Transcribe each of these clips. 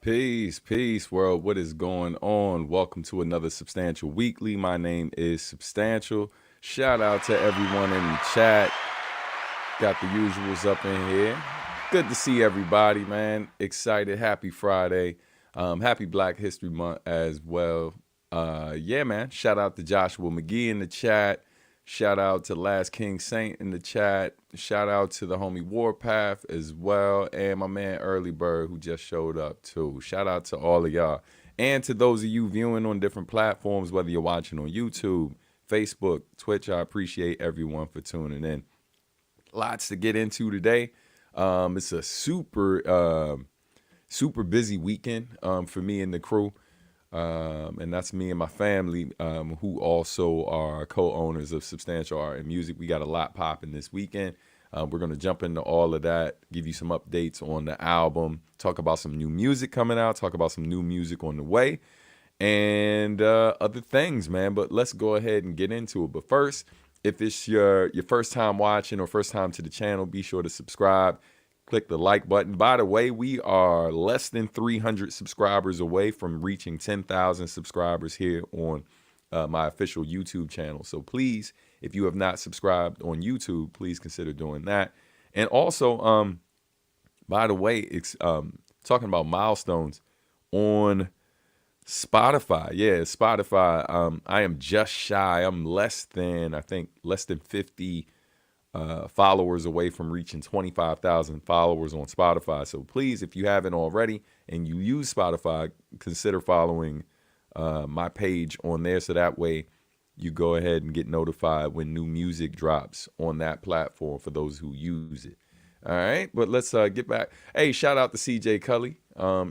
Peace, world. What is going on? Welcome to another Substantial Weekly. My name is Substantial. Shout out to everyone in the chat. Got the usuals up in here. Good to see everybody, man. Excited. Happy Friday. Happy Black History Month as well. Yeah, man. Shout out to Joshua McGee in the chat. Shout out to Last King Saint in the chat. Shout out to the homie Warpath as well. And my man Early Bird who just showed up too. Shout out to all of y'all. And to those of you viewing on different platforms, whether you're watching on YouTube, Facebook, Twitch, I appreciate everyone for tuning in. Lots to get into today. It's a super busy weekend for me and the crew. And that's me and my family, who also are co-owners of Substantial Art and Music. We got a lot popping this weekend. We're going to jump into all of that, give you some updates on the album, talk about some new music coming out, talk about some new music on the way, and other things, man. But let's go ahead and get into it. But first, if it's your first time watching or first time to the channel, be sure to subscribe. Click the like button. By the way, we are less than 300 subscribers away from reaching 10,000 subscribers here on my official YouTube channel. So please, if you have not subscribed on YouTube, please consider doing that. And also, by the way, it's talking about milestones on Spotify. Yeah, Spotify. I am just shy. I'm less than 50 followers away from reaching 25,000 followers on Spotify. So please, if you haven't already and you use Spotify, consider following my page on there, so that way you go ahead and get notified when new music drops on that platform for those who use it. All right, but let's get back. Hey, shout out to CJ Cully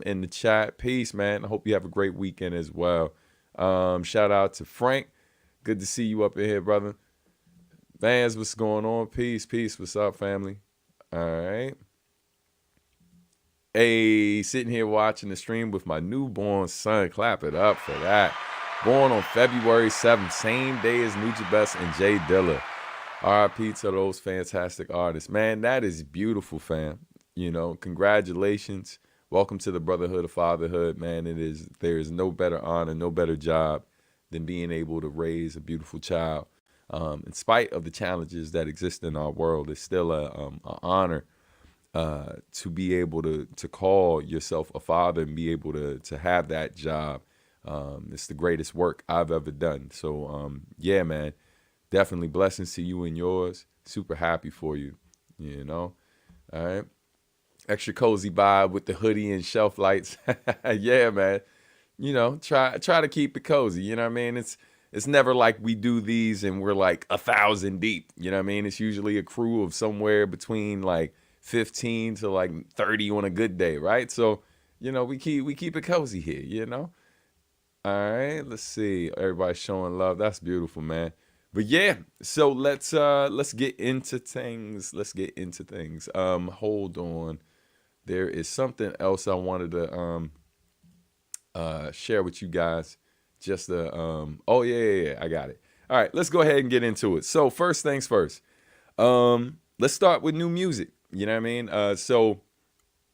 in the chat. Peace, man. I hope you have a great weekend as well. Shout out to Frank. Good to see you up in here, brother. Vans, what's going on? Peace. What's up, family? All right. Hey, sitting here watching the stream with my newborn son. Clap it up for that. Born on February 7th, same day as Nujabes and Jay Dilla. RIP to those fantastic artists. Man, that is beautiful, fam. You know, congratulations. Welcome to the brotherhood of fatherhood, man. There is no better honor, no better job than being able to raise a beautiful child. In spite of the challenges that exist in our world, it's still an honor to be able to call yourself a father and be able to have that job. It's the greatest work I've ever done. So, yeah, man, definitely blessings to you and yours. Super happy for you, you know. All right. Extra cozy vibe with the hoodie and shelf lights. Yeah, man. You know, try to keep it cozy. You know what I mean? It's never like we do these and we're like 1,000 deep. You know what I mean? It's usually a crew of somewhere between like 15 to like 30 on a good day, right? So, you know, we keep it cozy here, you know? All right, let's see. Everybody showing love. That's beautiful, man. But yeah, so let's get into things. Hold on. There is something else I wanted to share with you guys. Oh yeah, I got it. All right, let's go ahead and get into it. So first things first, let's start with new music. You know what I mean? So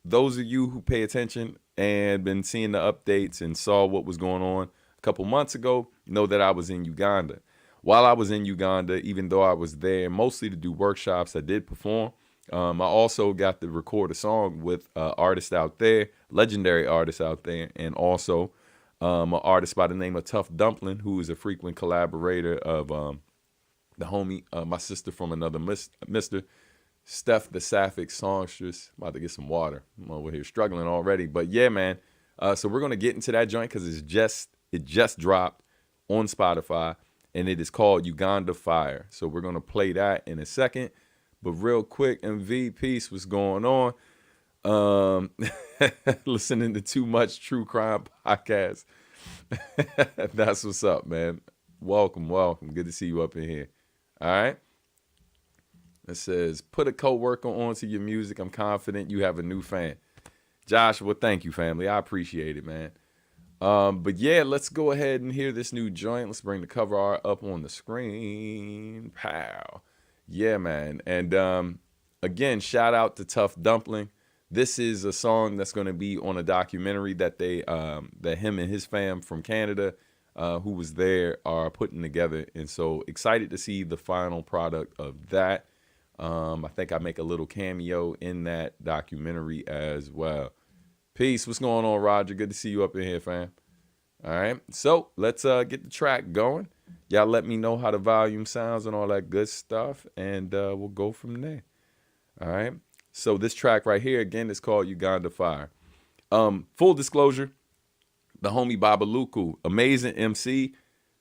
those of you who pay attention and been seeing the updates and saw what was going on a couple months ago know that I was in Uganda. While I was in Uganda, even though I was there mostly to do workshops, I did perform. I also got to record a song with artists out there, legendary artists out there, and also an artist by the name of Tough Dumpling, who is a frequent collaborator of the homie, my sister from another mister, Steph the Sapphic songstress. I'm about to get some water. I'm over here struggling already. But yeah, man. So we're going to get into that joint because it just dropped on Spotify, and it is called Uganda Fire. So we're going to play that in a second. But real quick, MV, peace, what's going on? Listening to Too Much True Crime podcast. That's what's up, man. Welcome. Good to see you up in here. All right. It says, put a coworker onto your music. I'm confident you have a new fan. Joshua, thank you, family. I appreciate it, man. But yeah, let's go ahead and hear this new joint. Let's bring the cover art up on the screen. Pow. Yeah, man. And again, shout out to Tough Dumpling. This is a song that's going to be on a documentary that that him and his fam from Canada, who was there, are putting together. And so excited to see the final product of that. I think I make a little cameo in that documentary as well. Peace. What's going on, Roger? Good to see you up in here, fam. All right. So let's get the track going. Y'all let me know how the volume sounds and all that good stuff, and we'll go from there. All right. So this track right here, again, is called Uganda Fire. Full disclosure, the homie Babaluku, amazing MC,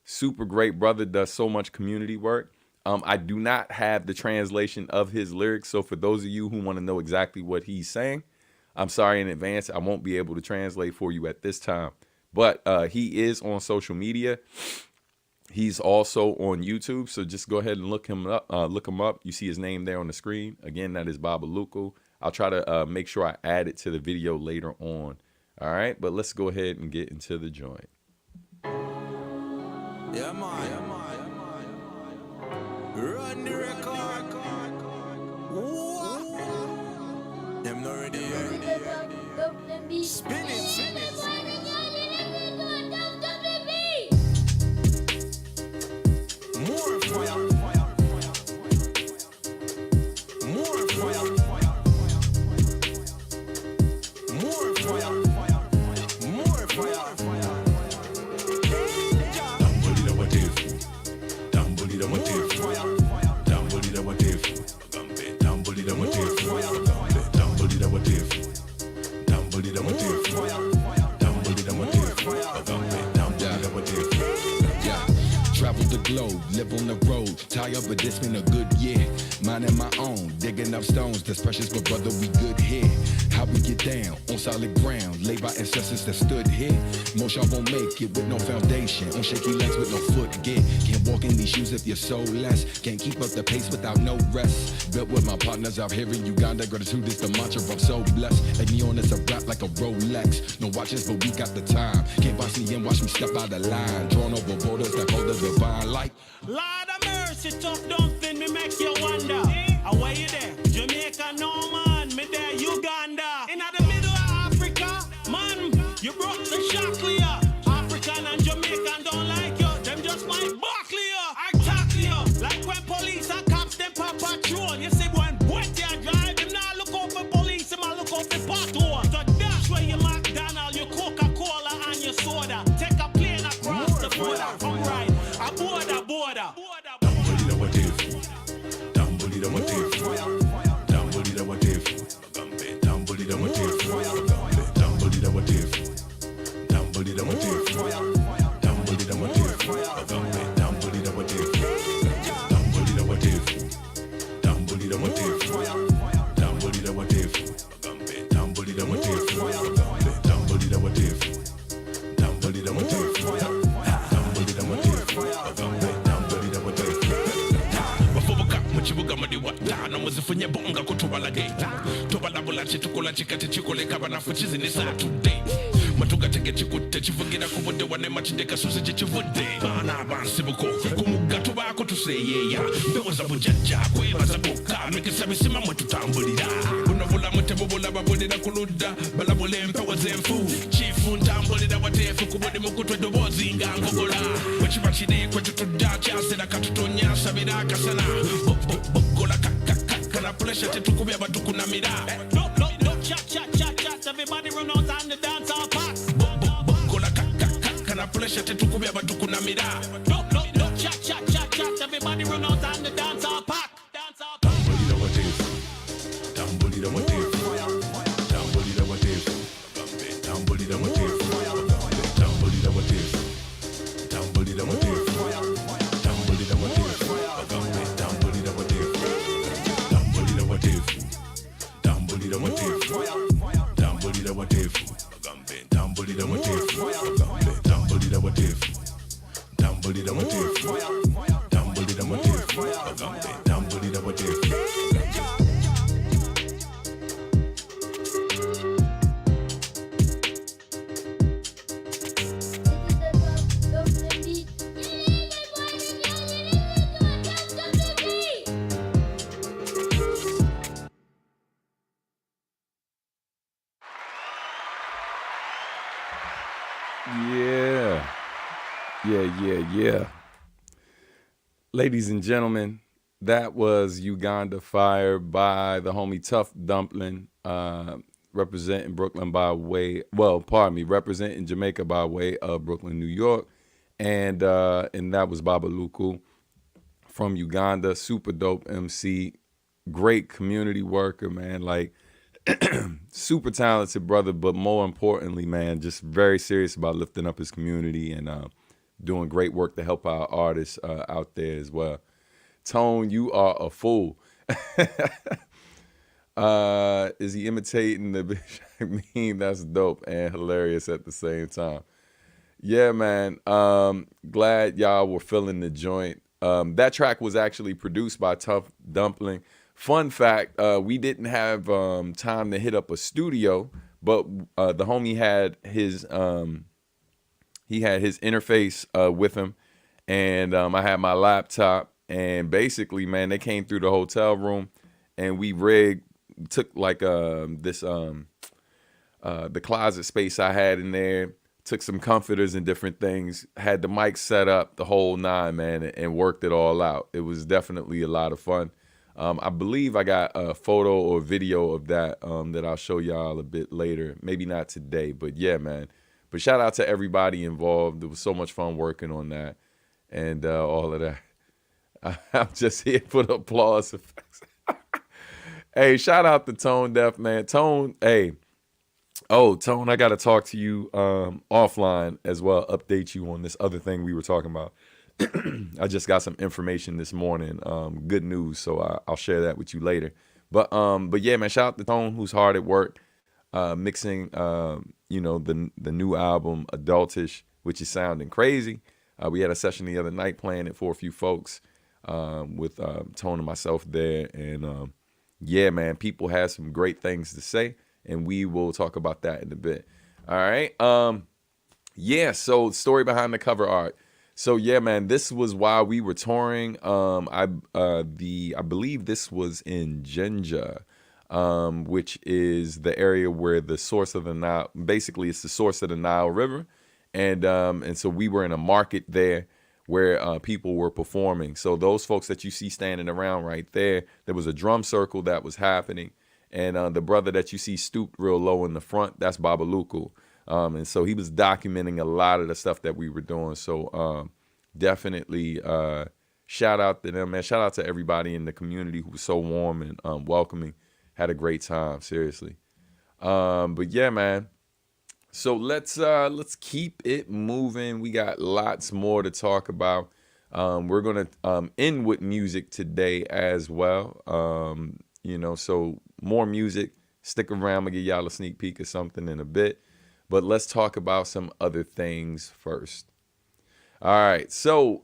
super great brother, does so much community work. I do not have the translation of his lyrics, so for those of you who want to know exactly what he's saying, I'm sorry in advance. I won't be able to translate for you at this time. But he is on social media. He's also on YouTube, so just go ahead and look him up. You see his name there on the screen. Again, that is Babaluku. I'll try to make sure I add it to the video later on. All right, but let's go ahead and get into the joint. Yeah, man. Yeah, man. Run the record. Them not ready yet. Spin it. More fire. More fire. More fire. More fire. Travel the globe, live on the road, tie up, but this been a good year. Minding my own, digging up stones, that's precious, but brother, we good here. How we get down, on solid ground, laid by ancestors that stood here. Most y'all won't make it with no foundation, on shaky legs with no foot get. Can't walk in these shoes if you're so less, can't keep up the pace without no rest. Built with my partners out here in Uganda, gratitude is the mantra, I'm so blessed. Like me on this a rap like a Rolex, no watches, but we got the time. Can't box me in, watch me step out the line, drawn over borders that hold the divine like. Lord of mercy, tough dumpling, me make you wonder. Where you there? Jamaica, no man, me there, Uganda. In the middle of Africa, man, you broke the shot clear. African and Jamaican don't like you, them just might buckle you, attack you. Like when police and cops, them pop patrol. You see when wet you drive, him not look out for police, him a look out for pothole. So dash where you McDonald's, your Coca-Cola and your soda. Take a plane across the border, come right, a border. Funye bonga kutubala gate tubala bula chitukula chikati chikole kabana fuchizi ni saa today matuka tege chikute chivugira kubude wane machindeka susi chichivude bana bansibuko kumuga tubako tuseyeya bewaza bujaja kwebaza buka mikisabisima mwetutambulira unavula mwetebubula babulira kuluda balabule mpewa zemfu chifu ntambulira watefu kubude mukutwe dobozi ngangogola wachibachide kwetutuda chasera katutonya sabira kasana bokola pressure to come here, but to kunamira. No, chat. Everybody run out on the dance hall park. Kola can I pressure to come here, but to kunamira. No, chat. Everybody run out on the dance hall park. Tambulira Yeah. Ladies and gentlemen, that was Uganda Fire by the homie Tough Dumpling, representing Brooklyn by way, well, pardon me, representing Jamaica by way of Brooklyn, New York. And that was Baba Luku from Uganda, super dope MC, great community worker, man. Like, super talented brother, but more importantly, man, just very serious about lifting up his community and doing great work to help our artists out there as well. Tone, you are a fool. Is he imitating the bitch? I mean, that's dope and hilarious at the same time. Yeah, man. Glad y'all were feeling the joint. That track was actually produced by Tough Dumpling. Fun fact, we didn't have time to hit up a studio, but the homie had his interface with him, and I had my laptop, and basically, man, they came through the hotel room, and we took like the closet space I had in there, took some comforters and different things, had the mic set up, the whole nine, man, and worked it all out. It was definitely a lot of fun. I believe I got a photo or video of that that I'll show y'all a bit later. Maybe not today, but yeah, man. But shout out to everybody involved. It was so much fun working on that and all of that. I'm just here for the applause effects. Hey, shout out to Tone Deaf, man. Tone, hey. Oh, Tone, I got to talk to you offline as well, update you on this other thing we were talking about. I just got some information this morning, good news, so I'll share that with you later. But yeah, man, shout out to Tone, who's hard at work, mixing, the new album Adultish, which is sounding crazy. We had a session the other night playing it for a few folks with Tone and myself there, and yeah, man, people had some great things to say, and we will talk about that in a bit. All right, yeah. So story behind the cover art. So yeah, man, this was while we were touring. I believe this was in Jinja, which is the area where the source of the Nile, basically it's the source of the Nile River, and so we were in a market there where people were performing. So those folks that you see standing around right there, there was a drum circle that was happening, and the brother that you see stooped real low in the front, that's Baba Luku. And so he was documenting a lot of the stuff that we were doing. So definitely shout out to them, man. Shout out to everybody in the community who was so warm and welcoming. Had a great time, seriously. But yeah, man. So let's keep it moving. We got lots more to talk about. We're gonna end with music today as well. So more music. Stick around. I'm gonna give y'all a sneak peek of something in a bit. But let's talk about some other things first. All right. So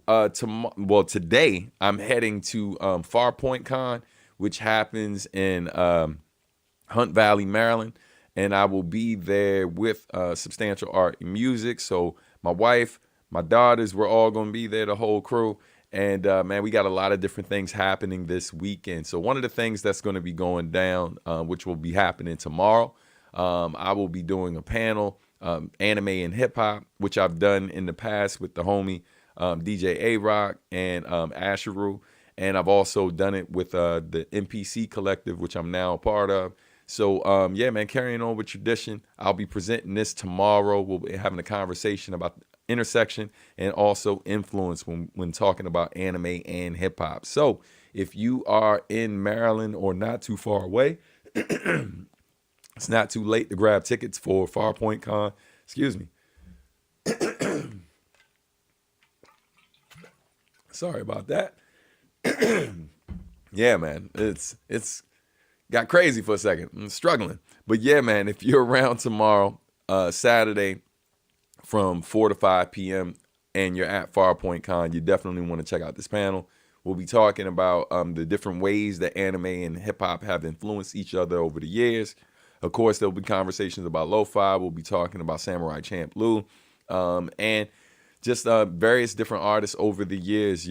today I'm heading to Farpoint Con, which happens in Hunt Valley, Maryland. And I will be there with Substantial Art and Music. So my wife, my daughters, we're all going to be there, the whole crew. And, man, we got a lot of different things happening this weekend. So one of the things that's going to be going down, which will be happening tomorrow, I will be doing a panel, anime and hip hop, which I've done in the past with the homie DJ A-Rock and Asheru. And I've also done it with the MPC Collective, which I'm now a part of. So, yeah, man, carrying on with tradition. I'll be presenting this tomorrow. We'll be having a conversation about intersection and also influence when talking about anime and hip hop. So if you are in Maryland or not too far away, it's not too late to grab tickets for Farpoint Con. Excuse me. Sorry about that. Yeah, man, it's got crazy for a second. I'm struggling. But yeah, man, if you're around tomorrow, Saturday, from 4 to 5 p.m. and you're at Farpoint Con, you definitely want to check out this panel. We'll be talking about the different ways that anime and hip-hop have influenced each other over the years. Of course, there'll be conversations about lo-fi. We'll be talking about Samurai Champloo and just various different artists over the years,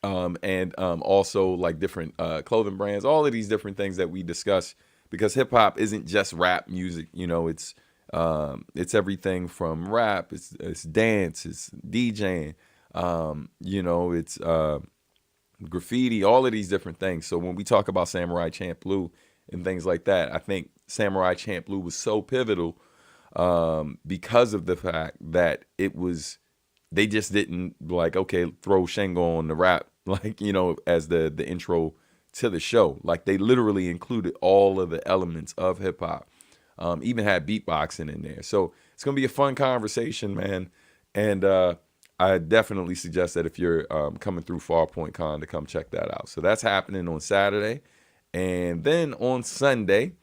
and also like different clothing brands, all of these different things that we discuss, because hip-hop isn't just rap music. It's It's everything from rap, it's dance, it's DJing, it's graffiti, all of these different things. So when we talk about Samurai Champloo and things like that, I think Samurai Champloo was so pivotal because of the fact that they just didn't like, okay, throw Shango on the rap, like, as the intro to the show. Like, they literally included all of the elements of hip hop, even had beatboxing in there. So it's going to be a fun conversation, man. And I definitely suggest that if you're coming through Farpoint Con, to come check that out. So that's happening on Saturday. And then on Sunday,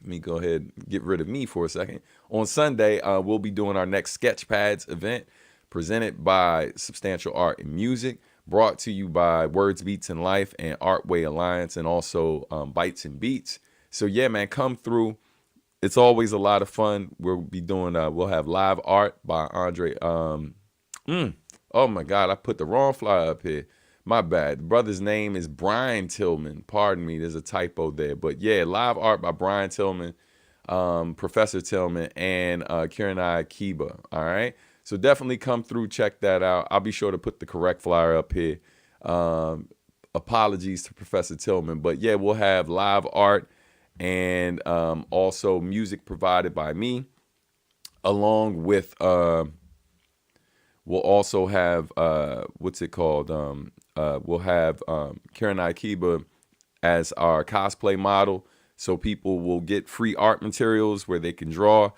let me go ahead and get rid of me for a second. On Sunday, we'll be doing our next Sketchpads event, presented by Substantial Art and Music, brought to you by Words, Beats, and Life and Artway Alliance, and also Bites and Beats. So yeah, man, come through. It's always a lot of fun. We'll be doing, we'll have live art by Andre. Oh my God, I put the wrong flyer up here. My bad. The brother's name is Brian Tillman. Pardon me, there's a typo there. But yeah, live art by Brian Tillman, Professor Tillman, and Kiranai Kiba. All right. So definitely come through, check that out. I'll be sure to put the correct flyer up here. Apologies to Professor Tillman. But yeah, we'll have live art and also music provided by me, along with we'll also have what's it called? We'll have Karen Akiba as our cosplay model, so people will get free art materials where they can draw.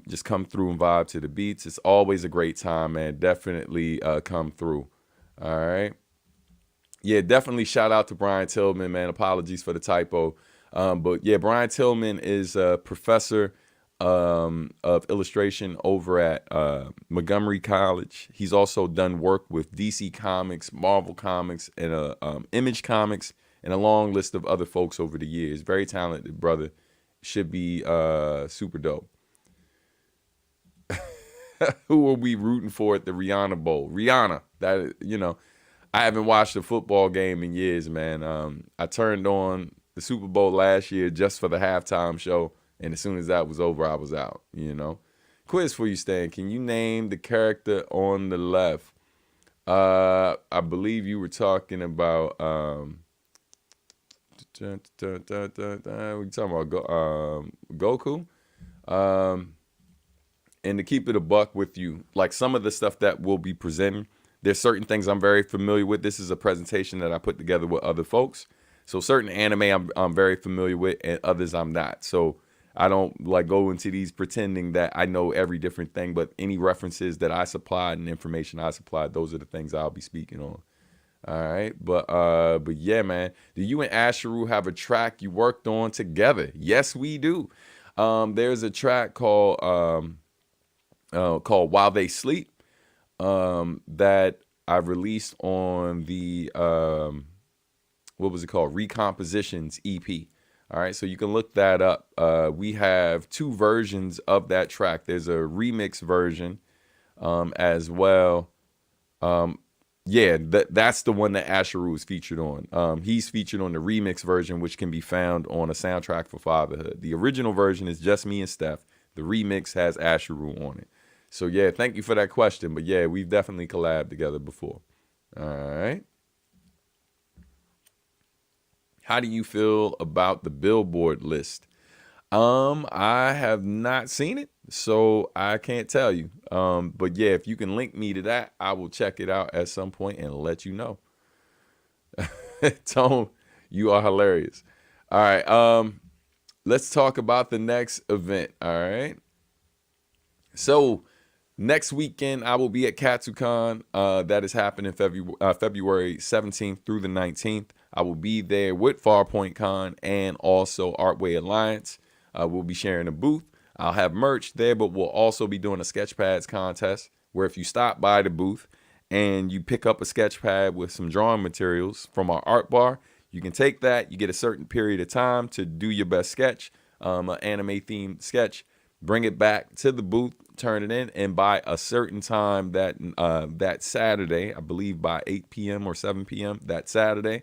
Just come through and vibe to the beats. It's always a great time, man. Definitely come through. All right. Yeah, definitely shout out to Brian Tillman, man. Apologies for the typo. But yeah, Brian Tillman is a professor of illustration over at Montgomery College. He's also done work with DC Comics, Marvel Comics, and Image Comics, and a long list of other folks over the years. Very talented brother. Should be super dope. Who are we rooting for at the Rihanna Bowl? Rihanna. I haven't watched a football game in years, man. I turned on the Super Bowl last year just for the halftime show, and as soon as that was over, I was out, Quiz for you, Stan. Can you name the character on the left? I believe you were talking about we're talking about Goku. And to keep it a buck with you, like some of the stuff that we'll be presenting, there's certain things I'm very familiar with. This is a presentation that I put together with other folks. So certain anime I'm very familiar with, and others I'm not. So I don't like go into these pretending that I know every different thing, but any references that I supplied and information I supplied, those are the things I'll be speaking on. All right. But yeah, man, do you and Asheru have a track you worked on together? Yes, we do. There's a track called While They Sleep that I released on the what was it called? Recompositions EP. All right, so you can look that up. We have two versions of that track. There's a remix version as well. That's the one that Asheru is featured on. He's featured on the remix version, which can be found on A Soundtrack for Fatherhood. The original version is just me and Steph. The remix has Asheru on it. So yeah, thank you for that question. But yeah, we've definitely collabed together before. All right. How do you feel about the Billboard list? I have not seen it, so I can't tell you. But yeah, if you can link me to that, I will check it out at some point and let you know. Tone, you are hilarious. All right. Let's talk about the next event. All right. So next weekend, I will be at KatsuCon. That is happening February 17th through the 19th. I will be there with Farpoint Con and also Artway Alliance. We'll be sharing a booth. I'll have merch there, but we'll also be doing a Sketchpads contest where if you stop by the booth and you pick up a sketch pad with some drawing materials from our art bar, you can take that. You get a certain period of time to do your best sketch, an anime-themed sketch. Bring it back to the booth, turn it in, and by a certain time that Saturday, I believe by 8 p.m. or 7 p.m. that Saturday,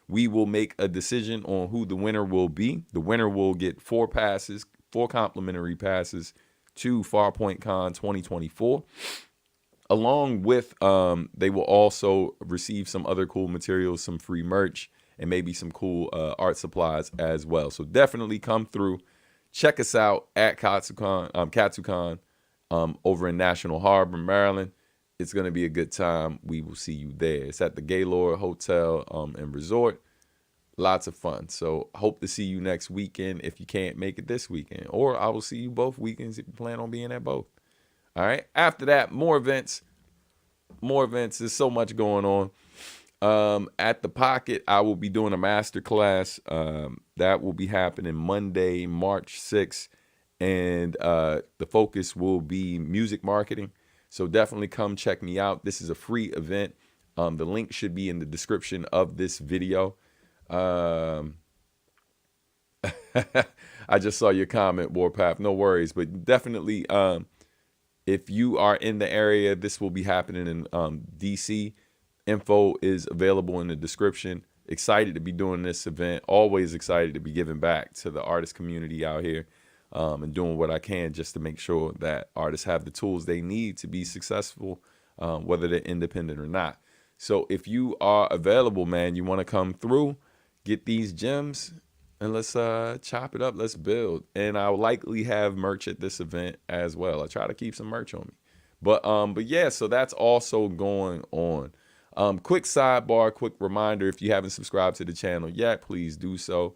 we will make a decision on who the winner will be. The winner will get 4 passes 4 complimentary passes to Farpoint Con 2024. Along with, they will also receive some other cool materials, some free merch, and maybe some cool art supplies as well. So definitely come through. Check us out at Katsucon over in National Harbor, Maryland. It's going to be a good time. We will see you there. It's at the Gaylord Hotel and Resort. Lots of fun. So hope to see you next weekend if you can't make it this weekend. Or I will see you both weekends if you plan on being at both. All right. After that, more events. More events. There's so much going on. At the Pocket, I will be doing a master class. That will be happening Monday, March 6th. And the focus will be music marketing. So definitely come check me out. This is a free event. The link should be in the description of this video. I just saw your comment, Warpath. No worries. But definitely, if you are in the area, this will be happening in DC. Info is available in the description. Excited to be doing this event. Always excited to be giving back to the artist community out here. And doing what I can just to make sure that artists have the tools they need to be successful, whether they're independent or not. So if you are available, man, you want to come through, get these gems, and let's chop it up. Let's build. And I'll likely have merch at this event as well. I try to keep some merch on me. But yeah, so that's also going on. Quick sidebar, quick reminder, if you haven't subscribed to the channel yet, please do so.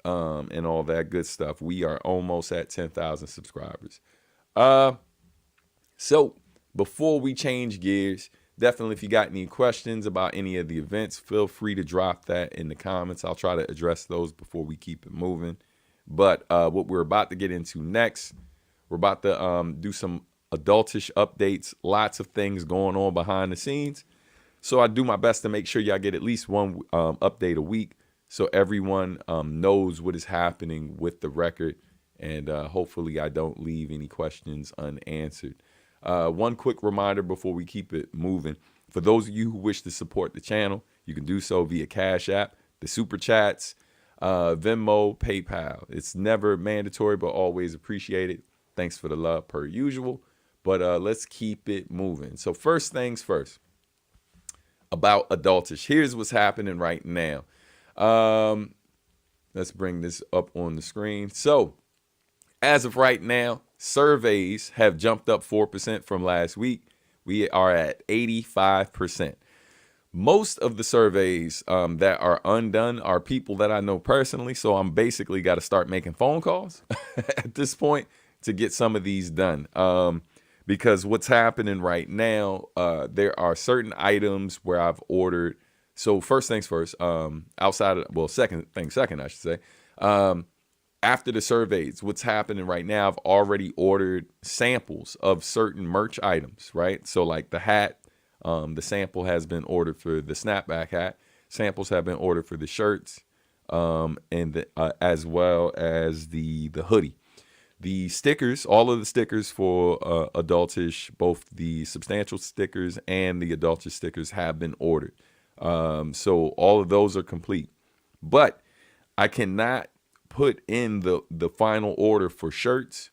And all that good stuff. We are almost at 10,000 subscribers. So before we change gears, definitely if you got any questions about any of the events, feel free to drop that in the comments. I'll try to address those before we keep it moving. But what we're about to get into next, we're about to do some adultish updates. Lots of things going on behind the scenes. So I do my best to make sure y'all get at least one update a week, so everyone knows what is happening with the record, and hopefully I don't leave any questions unanswered. One quick reminder before we keep it moving. For those of you who wish to support the channel, you can do so via Cash App, the Super Chats, Venmo, PayPal. It's never mandatory, but always appreciated. Thanks for the love per usual. But let's keep it moving. So first things first, about Adultish. Here's what's happening right now. Let's bring this up on the screen. So as of right now, surveys have jumped up 4% from last week. We are at 85%. Most of the surveys that are undone are people that I know personally. So I'm basically got to start making phone calls at this point to get some of these done. Because what's happening right now, there are certain items where I've ordered. So first things first, outside of, well, second things second, I should say. After the surveys, what's happening right now, I've already ordered samples of certain merch items, right? So like the hat, the sample has been ordered for the snapback hat. Samples have been ordered for the shirts, and as well as the hoodie. The stickers, all of the stickers for Adultish, both the substantial stickers and the Adultish stickers have been ordered. So all of those are complete. But I cannot put in the final order for shirts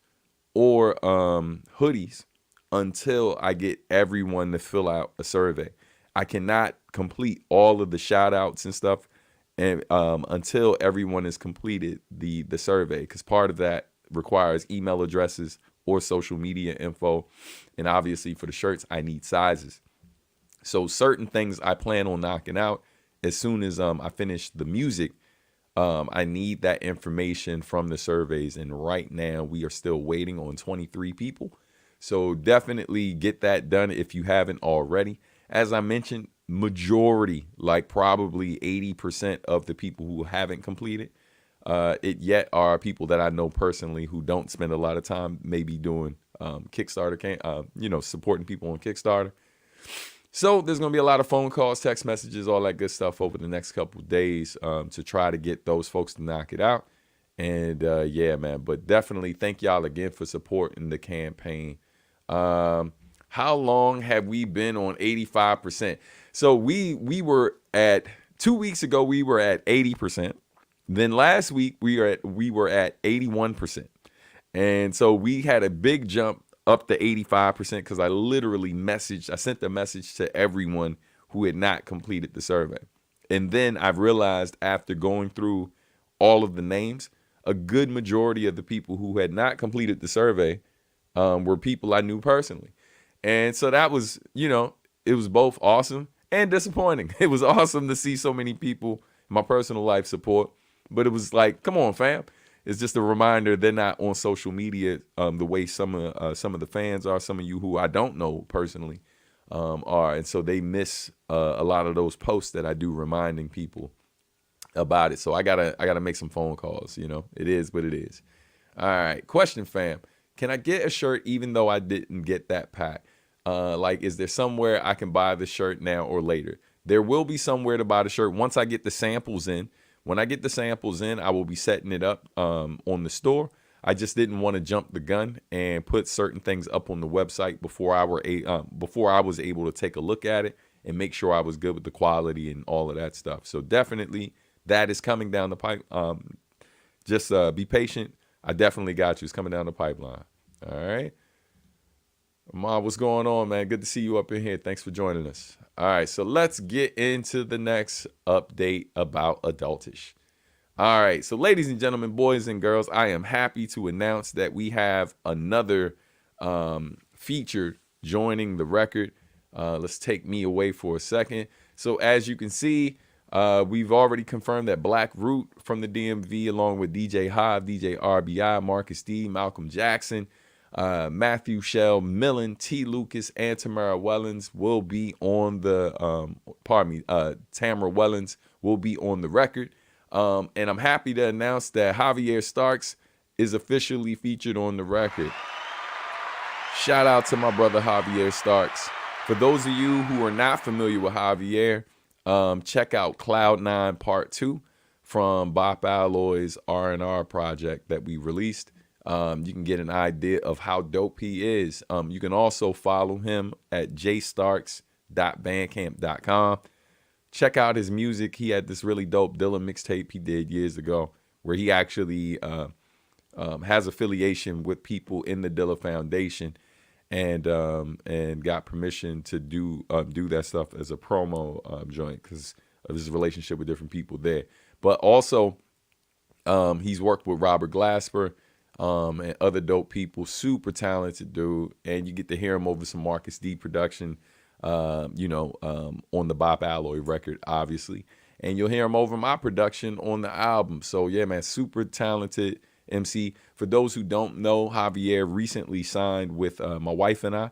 or hoodies until I get everyone to fill out a survey. I cannot complete all of the shout outs and stuff and until everyone has completed the survey, because part of that requires email addresses or social media info. And obviously for the shirts, I need sizes. So certain things I plan on knocking out as soon as I finish the music. I need that information from the surveys. And right now we are still waiting on 23 people. So definitely get that done if you haven't already. As I mentioned, majority, like probably 80% of the people who haven't completed it yet are people that I know personally who don't spend a lot of time maybe doing Kickstarter, supporting people on Kickstarter. So there's going to be a lot of phone calls, text messages, all that good stuff over the next couple of days to try to get those folks to knock it out. And yeah, man, but definitely thank y'all again for supporting the campaign. How long have we been on 85%? So we were at 2 weeks ago, we were at 80%. Then last week we were at 81%. And so we had a big jump up to 85% because I sent the message to everyone who had not completed the survey. And then I realized after going through all of the names, a good majority of the people who had not completed the survey were people I knew personally. And so that was, it was both awesome and disappointing. It was awesome to see so many people in my personal life support, but it was like, come on, fam. It's just a reminder they're not on social media the way some of the fans are, some of you who I don't know personally are. And so they miss a lot of those posts that I do reminding people about it. So I gotta make some phone calls. It is what it is. All right, question, fam. Can I get a shirt even though I didn't get that pack? Like, is there somewhere I can buy the shirt now or later? There will be somewhere to buy the shirt once I get the samples in. When I get the samples in, I will be setting it up on the store. I just didn't want to jump the gun and put certain things up on the website before I was able to take a look at it and make sure I was good with the quality and all of that stuff. So definitely that is coming down the pipe. Just be patient. I definitely got you. It's coming down the pipeline. All right. Ahmad, what's going on, man? Good to see you up in here. Thanks for joining us. All right, so let's get into the next update about Adultish. All right, so ladies and gentlemen, boys and girls, I am happy to announce that we have another feature joining the record. Let's take me away for a second. So as you can see, we've already confirmed that Black Root from the DMV, along with DJ Hive, DJ RBI, Marcus D, Malcolm Jackson, Matthew Shell, Millen, T. Lucas, and Tamara Wellens will be on the, Tamara Wellens will be on the record. And I'm happy to announce that Javier Starks is officially featured on the record. Shout out to my brother Javier Starks. For those of you who are not familiar with Javier, check out Cloud9 Part 2 from Bop Alloy's R&R project that we released. You can get an idea of how dope he is. You can also follow him at jstarks.bandcamp.com. Check out his music. He had this really dope Dilla mixtape he did years ago where he actually has affiliation with people in the Dilla Foundation and got permission to do that stuff as a promo joint because of his relationship with different people there. But also, he's worked with Robert Glasper and other dope people. Super talented dude, and you get to hear him over some Marcus D production, on the Bop Alloy record, obviously, and you'll hear him over my production on the album. So yeah, man, super talented MC. For those who don't know, Javier recently signed with my wife and I,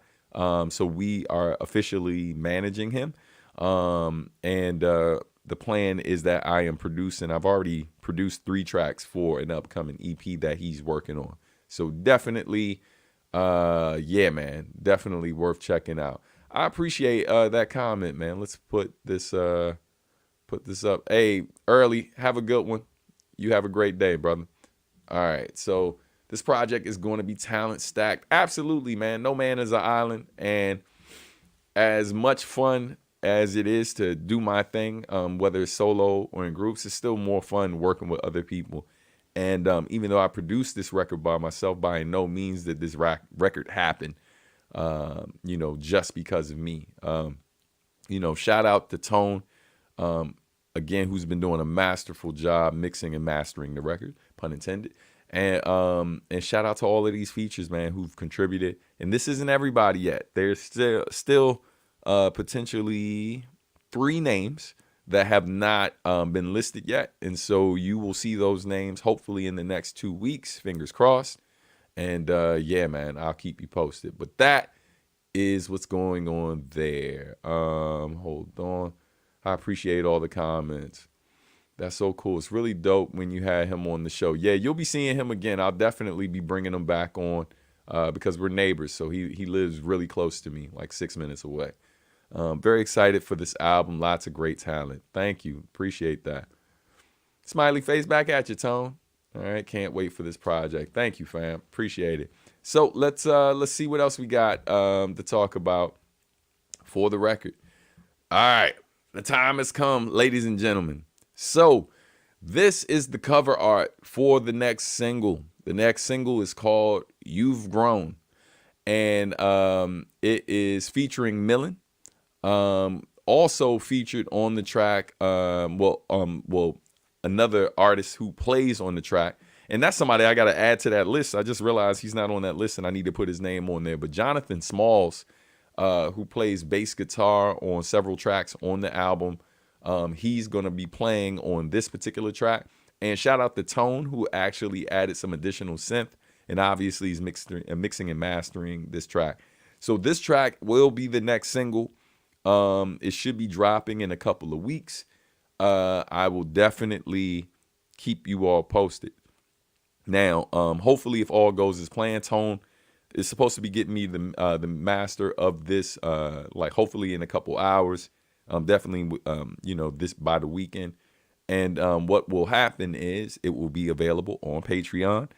so we are officially managing him, and the plan is that I am producing. I've already produced 3 tracks for an upcoming EP that he's working on. So definitely, man, definitely worth checking out. I appreciate that comment, man. Let's put this up. Hey, Early, have a good one. You have a great day, brother. All right, so this project is going to be talent stacked. Absolutely, man. No man is an island, and as much fun as it is to do my thing, whether it's solo or in groups, it's still more fun working with other people. And even though I produced this record by myself, by no means did this record happen, just because of me. Shout out to Tone, again, who's been doing a masterful job mixing and mastering the record, pun intended. And shout out to all of these features, man, who've contributed. And this isn't everybody yet. There's still potentially 3 names that have not been listed yet. And so you will see those names hopefully in the next 2 weeks, fingers crossed. And man, I'll keep you posted. But that is what's going on there. Hold on. I appreciate all the comments. That's so cool. It's really dope when you had him on the show. Yeah, you'll be seeing him again. I'll definitely be bringing him back on because we're neighbors. So he lives really close to me, like 6 minutes away. Very excited for this album. Lots of great talent. Thank you. Appreciate that. Smiley face back at you, Tone. All right. Can't wait for this project. Thank you, fam. Appreciate it. So let's see what else we got to talk about for the record. All right. The time has come, ladies and gentlemen. So this is the cover art for the next single. The next single is called You've Grown. And it is featuring Millen. Also featured on the track, another artist who plays on the track. And that's somebody I got to add to that list. I just realized he's not on that list and I need to put his name on there. But Jonathan Smalls, who plays bass guitar on several tracks on the album, he's going to be playing on this particular track. And shout out to Tone, who actually added some additional synth. And obviously he's mixing and mastering this track. So this track will be the next single. It should be dropping in a couple of weeks. I will definitely keep you all posted. Now, hopefully, if all goes as planned, Tone is supposed to be getting me the master of this, like hopefully in a couple hours. Definitely, this by the weekend. And what will happen is it will be available on Patreon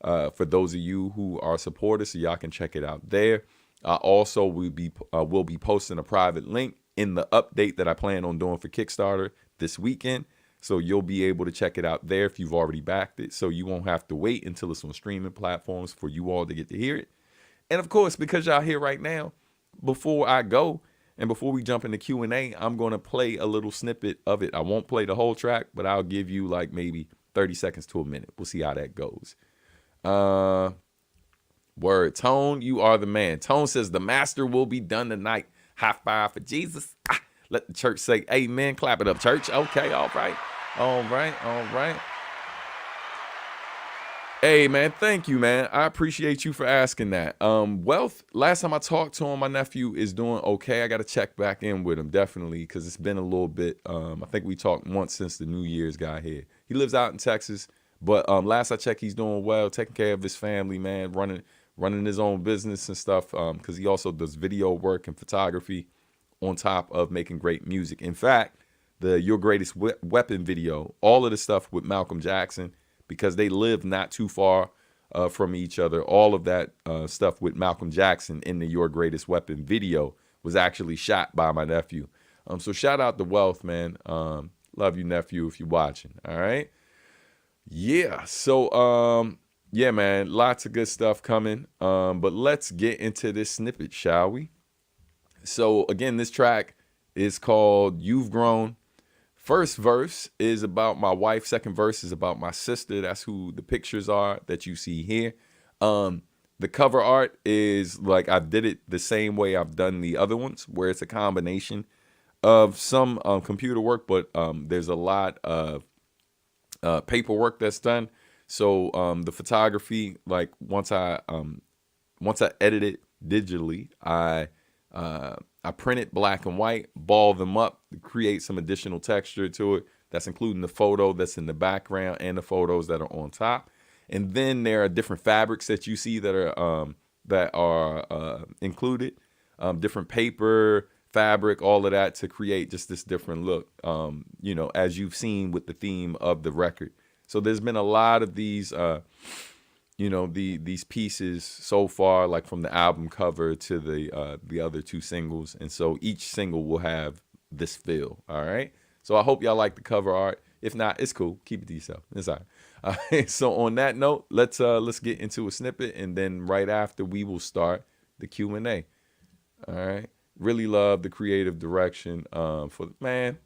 for those of you who are supporters, so y'all can check it out there. I also will be posting a private link in the update that I plan on doing for Kickstarter this weekend. So you'll be able to check it out there if you've already backed it. So you won't have to wait until it's on streaming platforms for you all to get to hear it. And of course, because y'all here right now, before I go and before we jump into Q&A, I'm going to play a little snippet of it. I won't play the whole track, but I'll give you like maybe 30 seconds to a minute. We'll see how that goes. Word. Tone, you are the man. Tone says the master will be done tonight. High five for Jesus. Let the church say amen. Clap it up, church. Okay, all right. All right. Hey, man, thank you, man. I appreciate you for asking that. Wealth, last time I talked to him, my nephew is doing okay. I got to check back in with him, definitely, because it's been a little bit. I think we talked once since the New Year's got here. He lives out in Texas, but last I checked, he's doing well, taking care of his family, man, running his own business and stuff, because he also does video work and photography on top of making great music. In fact, the Your Greatest Weapon video, all of the stuff with Malcolm Jackson, because they live not too far from each other, all of that stuff with Malcolm Jackson in the Your Greatest Weapon video was actually shot by my nephew. So shout out to Wealth, man. Love you, nephew, if you're watching. All right. Yeah. So, yeah, man, lots of good stuff coming. But let's get into this snippet, shall we? So, again, this track is called You've Grown. First verse is about my wife. Second verse is about my sister. That's who the pictures are that you see here. The cover art is like I did it the same way I've done the other ones, where it's a combination of some computer work, but there's a lot of paperwork that's done. So the photography, like once I edit it digitally, I print it black and white, ball them up to create some additional texture to it. That's including the photo that's in the background and the photos that are on top. And then there are different fabrics that you see that are included, different paper, fabric, all of that to create just this different look, as you've seen with the theme of the record. So there's been a lot of these, these pieces so far, like from the album cover to the other two singles. And so each single will have this feel. All right. So I hope y'all like the cover art. If not, it's cool. Keep it to yourself. It's all right. So on that note, let's get into a snippet, and then right after we will start the Q&A. All right. Really love the creative direction for the man.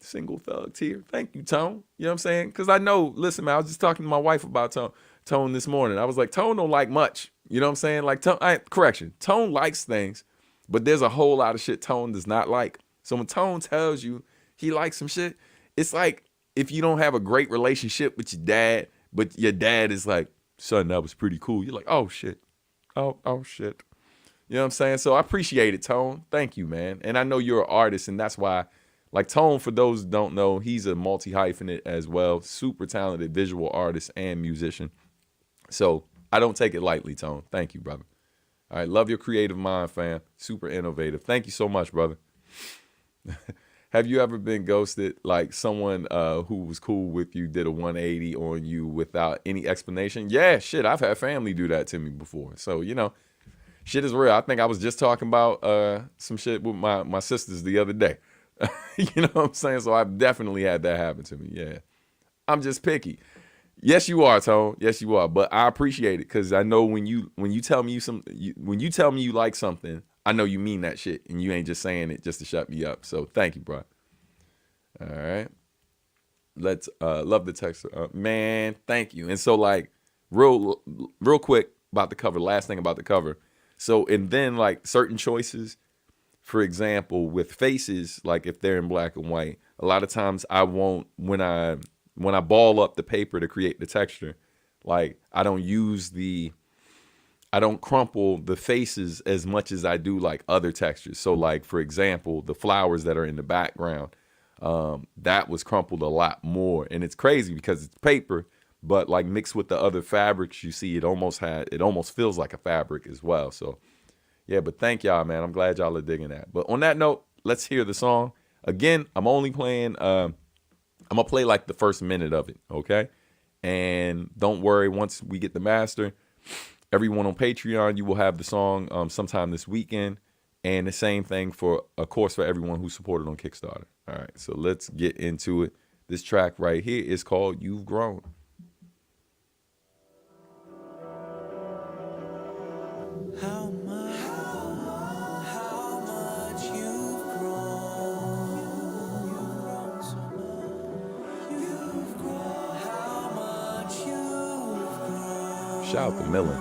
Single Thug Tier. Thank you, Tone. You know what I'm saying? Because I know, listen, man, I was just talking to my wife about Tone this morning. I was like, Tone don't like much. You know what I'm saying? Like, Tone likes things, but there's a whole lot of shit Tone does not like. So when Tone tells you he likes some shit, it's like if you don't have a great relationship with your dad, but your dad is like, son, that was pretty cool. You're like, oh, shit. Oh, shit. You know what I'm saying? So I appreciate it, Tone. Thank you, man. And I know you're an artist, and that's why, like, Tone, for those who don't know, he's a multi-hyphenate as well. Super talented visual artist and musician. So I don't take it lightly, Tone. Thank you, brother. All right, love your creative mind, fam. Super innovative. Thank you so much, brother. Have you ever been ghosted? Like someone who was cool with you did a 180 on you without any explanation? Yeah, shit, I've had family do that to me before. So, shit is real. I think I was just talking about some shit with my sisters the other day. You know what I'm saying? So I've definitely had that happen to me. Yeah. I'm just picky. Yes, you are, Tone. Yes, you are. But I appreciate it because I know when you tell me when you tell me you like something, I know you mean that shit, and you ain't just saying it just to shut me up. So thank you, bro. All right. Let's love the text, man. Thank you. And so like real quick about the cover. Last thing about the cover. So and then like certain choices. For example, with faces, like if they're in black and white, a lot of times I won't when I ball up the paper to create the texture, like I don't crumple the faces as much as I do like other textures. So like for example, the flowers that are in the background, that was crumpled a lot more, and it's crazy because it's paper, but like mixed with the other fabrics, you see it almost feels like a fabric as well. So. Yeah, but thank y'all, man. I'm glad y'all are digging that. But on that note, let's hear the song. Again, I'm only playing, I'm going to play like the first minute of it, okay? And don't worry, once we get the master, everyone on Patreon, you will have the song sometime this weekend. And the same thing for, of course, for everyone who supported on Kickstarter. All right, so let's get into it. This track right here is called You've Grown. How much you've grown. You've grown so much. You've grown. How much you've grown. Shout out to Millen.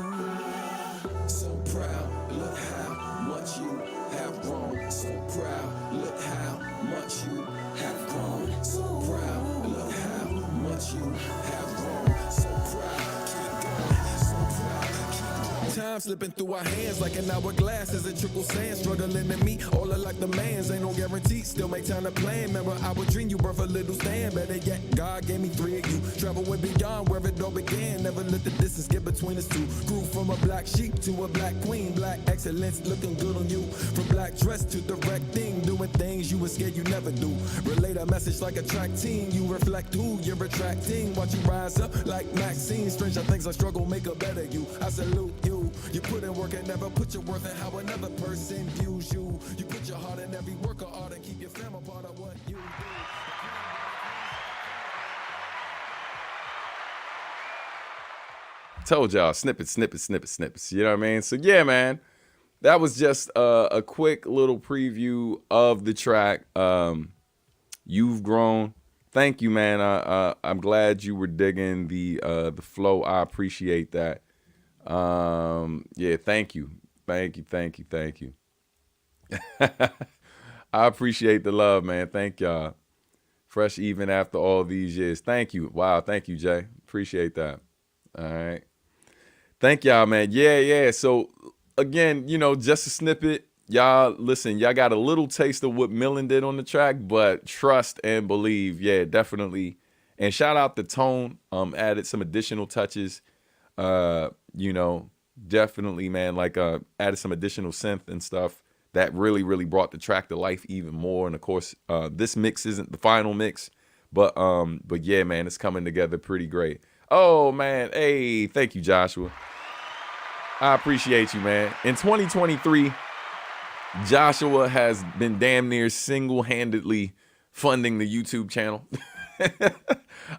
So proud, look how much you have grown. So proud, look how much you have grown. So proud, look how much you have grown. So proud, keep going. So proud, keep going. Time slipping through our hands like an hourglass as it trickles sand. Struggling to meet all of like the mans. Ain't no guarantee, still make time to plan. Remember our dream, you birth a little stand. Better yet, God gave me 3 of you. Travel way beyond where it all began. Never let the distance get between us two. Grew from a black sheep to a black queen. Black excellence looking good on you. From black dress to the right thing. Doing things you were scared you never do. Relate a message like a track team. You reflect who you're attracting. Watch you rise up like Maxine. Stranger things I struggle make a better you. I salute you. You put in work and never put your worth in how another person views you. You put your heart in every work of art and keep your family part of what you do. Told y'all, snippets. You know what I mean? So yeah, man, that was just a quick little preview of the track. You've Grown. Thank you, man. I'm glad you were digging the flow. I appreciate that. Yeah, thank you. I appreciate the love, man. Thank y'all. Fresh even after all these years. Thank you. Wow, thank you, Jay. Appreciate that. All right. Thank y'all, man. Yeah. So again, just a snippet. Y'all, listen, y'all got a little taste of what Millen did on the track, but trust and believe, yeah, definitely. And shout out to Tone, added some additional touches. Definitely, man, like added some additional synth and stuff that really brought the track to life even more. And of course, this mix isn't the final mix, but yeah, man, it's coming together pretty great. Oh man, hey, thank you, Joshua. I appreciate you, man. In 2023, Joshua has been damn near single-handedly funding the YouTube channel.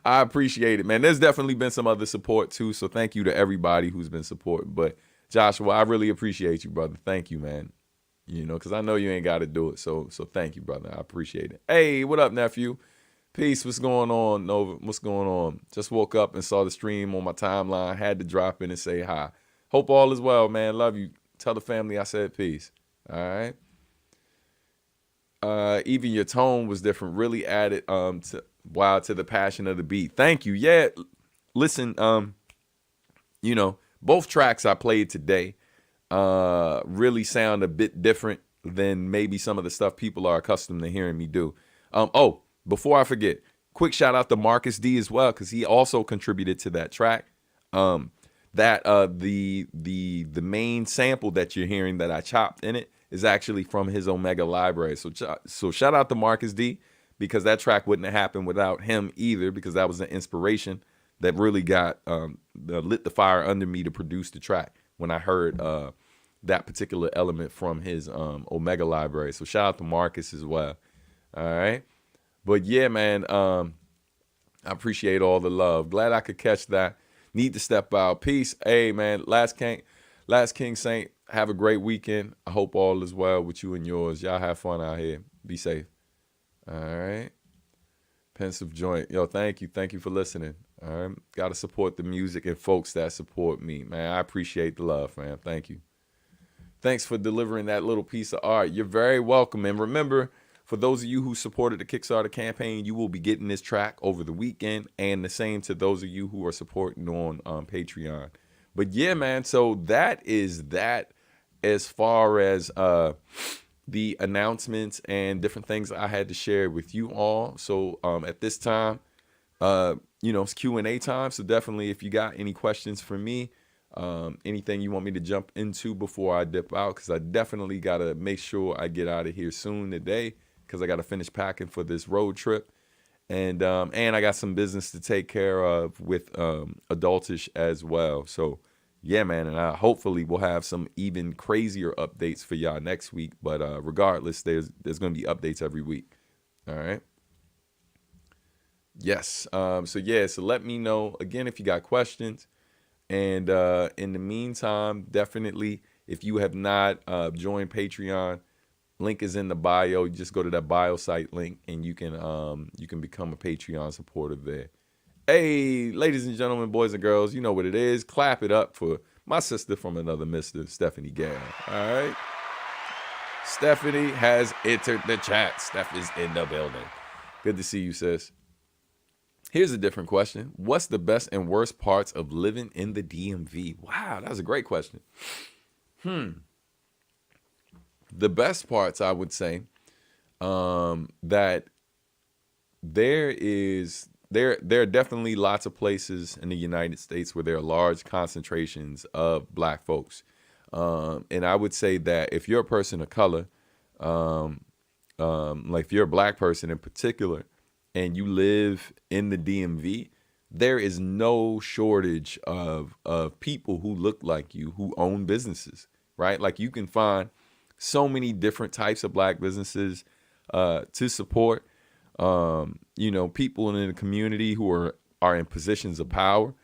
I appreciate it, man. There's definitely been some other support too, so thank you to everybody who's been supporting. But Joshua, I really appreciate you, brother. Thank you, man. Because I know you ain't got to do it, so thank you, brother. I appreciate it. Hey, what up, nephew? Peace. What's going on, Nova? What's going on? Just woke up and saw the stream on my timeline. Had to drop in and say hi. Hope all is well, man. Love you. Tell the family I said peace. All right. Even your tone was different. Really added to the passion of the beat. Thank you. Yeah. Listen, both tracks I played today really sound a bit different than maybe some of the stuff people are accustomed to hearing me do. Before I forget, quick shout out to Marcus D as well, because he also contributed to that track. The main sample that you're hearing that I chopped in it is actually from his Omega library. So shout out to Marcus D, because that track wouldn't have happened without him either, because that was an inspiration that really got lit the fire under me to produce the track when I heard that particular element from his Omega library. So shout out to Marcus as well. All right. But yeah, man, I appreciate all the love. Glad I could catch that. Need to step out. Peace. Hey, man. Last King Saint. Have a great weekend. I hope all is well with you and yours. Y'all have fun out here. Be safe. All right. Pensive Joint. Yo, thank you. Thank you for listening. All right. Got to support the music and folks that support me, man. I appreciate the love, man. Thank you. Thanks for delivering that little piece of art. You're very welcome. And remember, for those of you who supported the Kickstarter campaign, you will be getting this track over the weekend. And the same to those of you who are supporting on Patreon. But yeah, man, so that is that as far as the announcements and different things I had to share with you all. So at this time, it's Q&A time. So definitely if you got any questions for me, anything you want me to jump into before I dip out, because I definitely got to make sure I get out of here soon today, because I got to finish packing for this road trip. And I got some business to take care of with Adultish as well. So, yeah, man, and I hopefully will have some even crazier updates for y'all next week. But regardless, there's going to be updates every week. All right. Yes. So let me know, again, if you got questions. And in the meantime, definitely, if you have not joined Patreon, link is in the bio. You just go to that bio site link and you can become a Patreon supporter there. Hey, ladies and gentlemen, boys and girls, you know what it is. Clap it up for my sister from another Mr. Stephanie Gale. All right. Stephanie has entered the chat. Steph is in the building. Good to see you, sis. Here's a different question. What's the best and worst parts of living in the DMV? Wow, that's a great question. The best parts, I would say, that there are definitely lots of places in the United States where there are large concentrations of black folks. And I would say that if you're a person of color, like if you're a black person in particular, and you live in the DMV, there is no shortage of people who look like you, who own businesses, right? Like you can find so many different types of black businesses to support. People in the community who are in positions of power.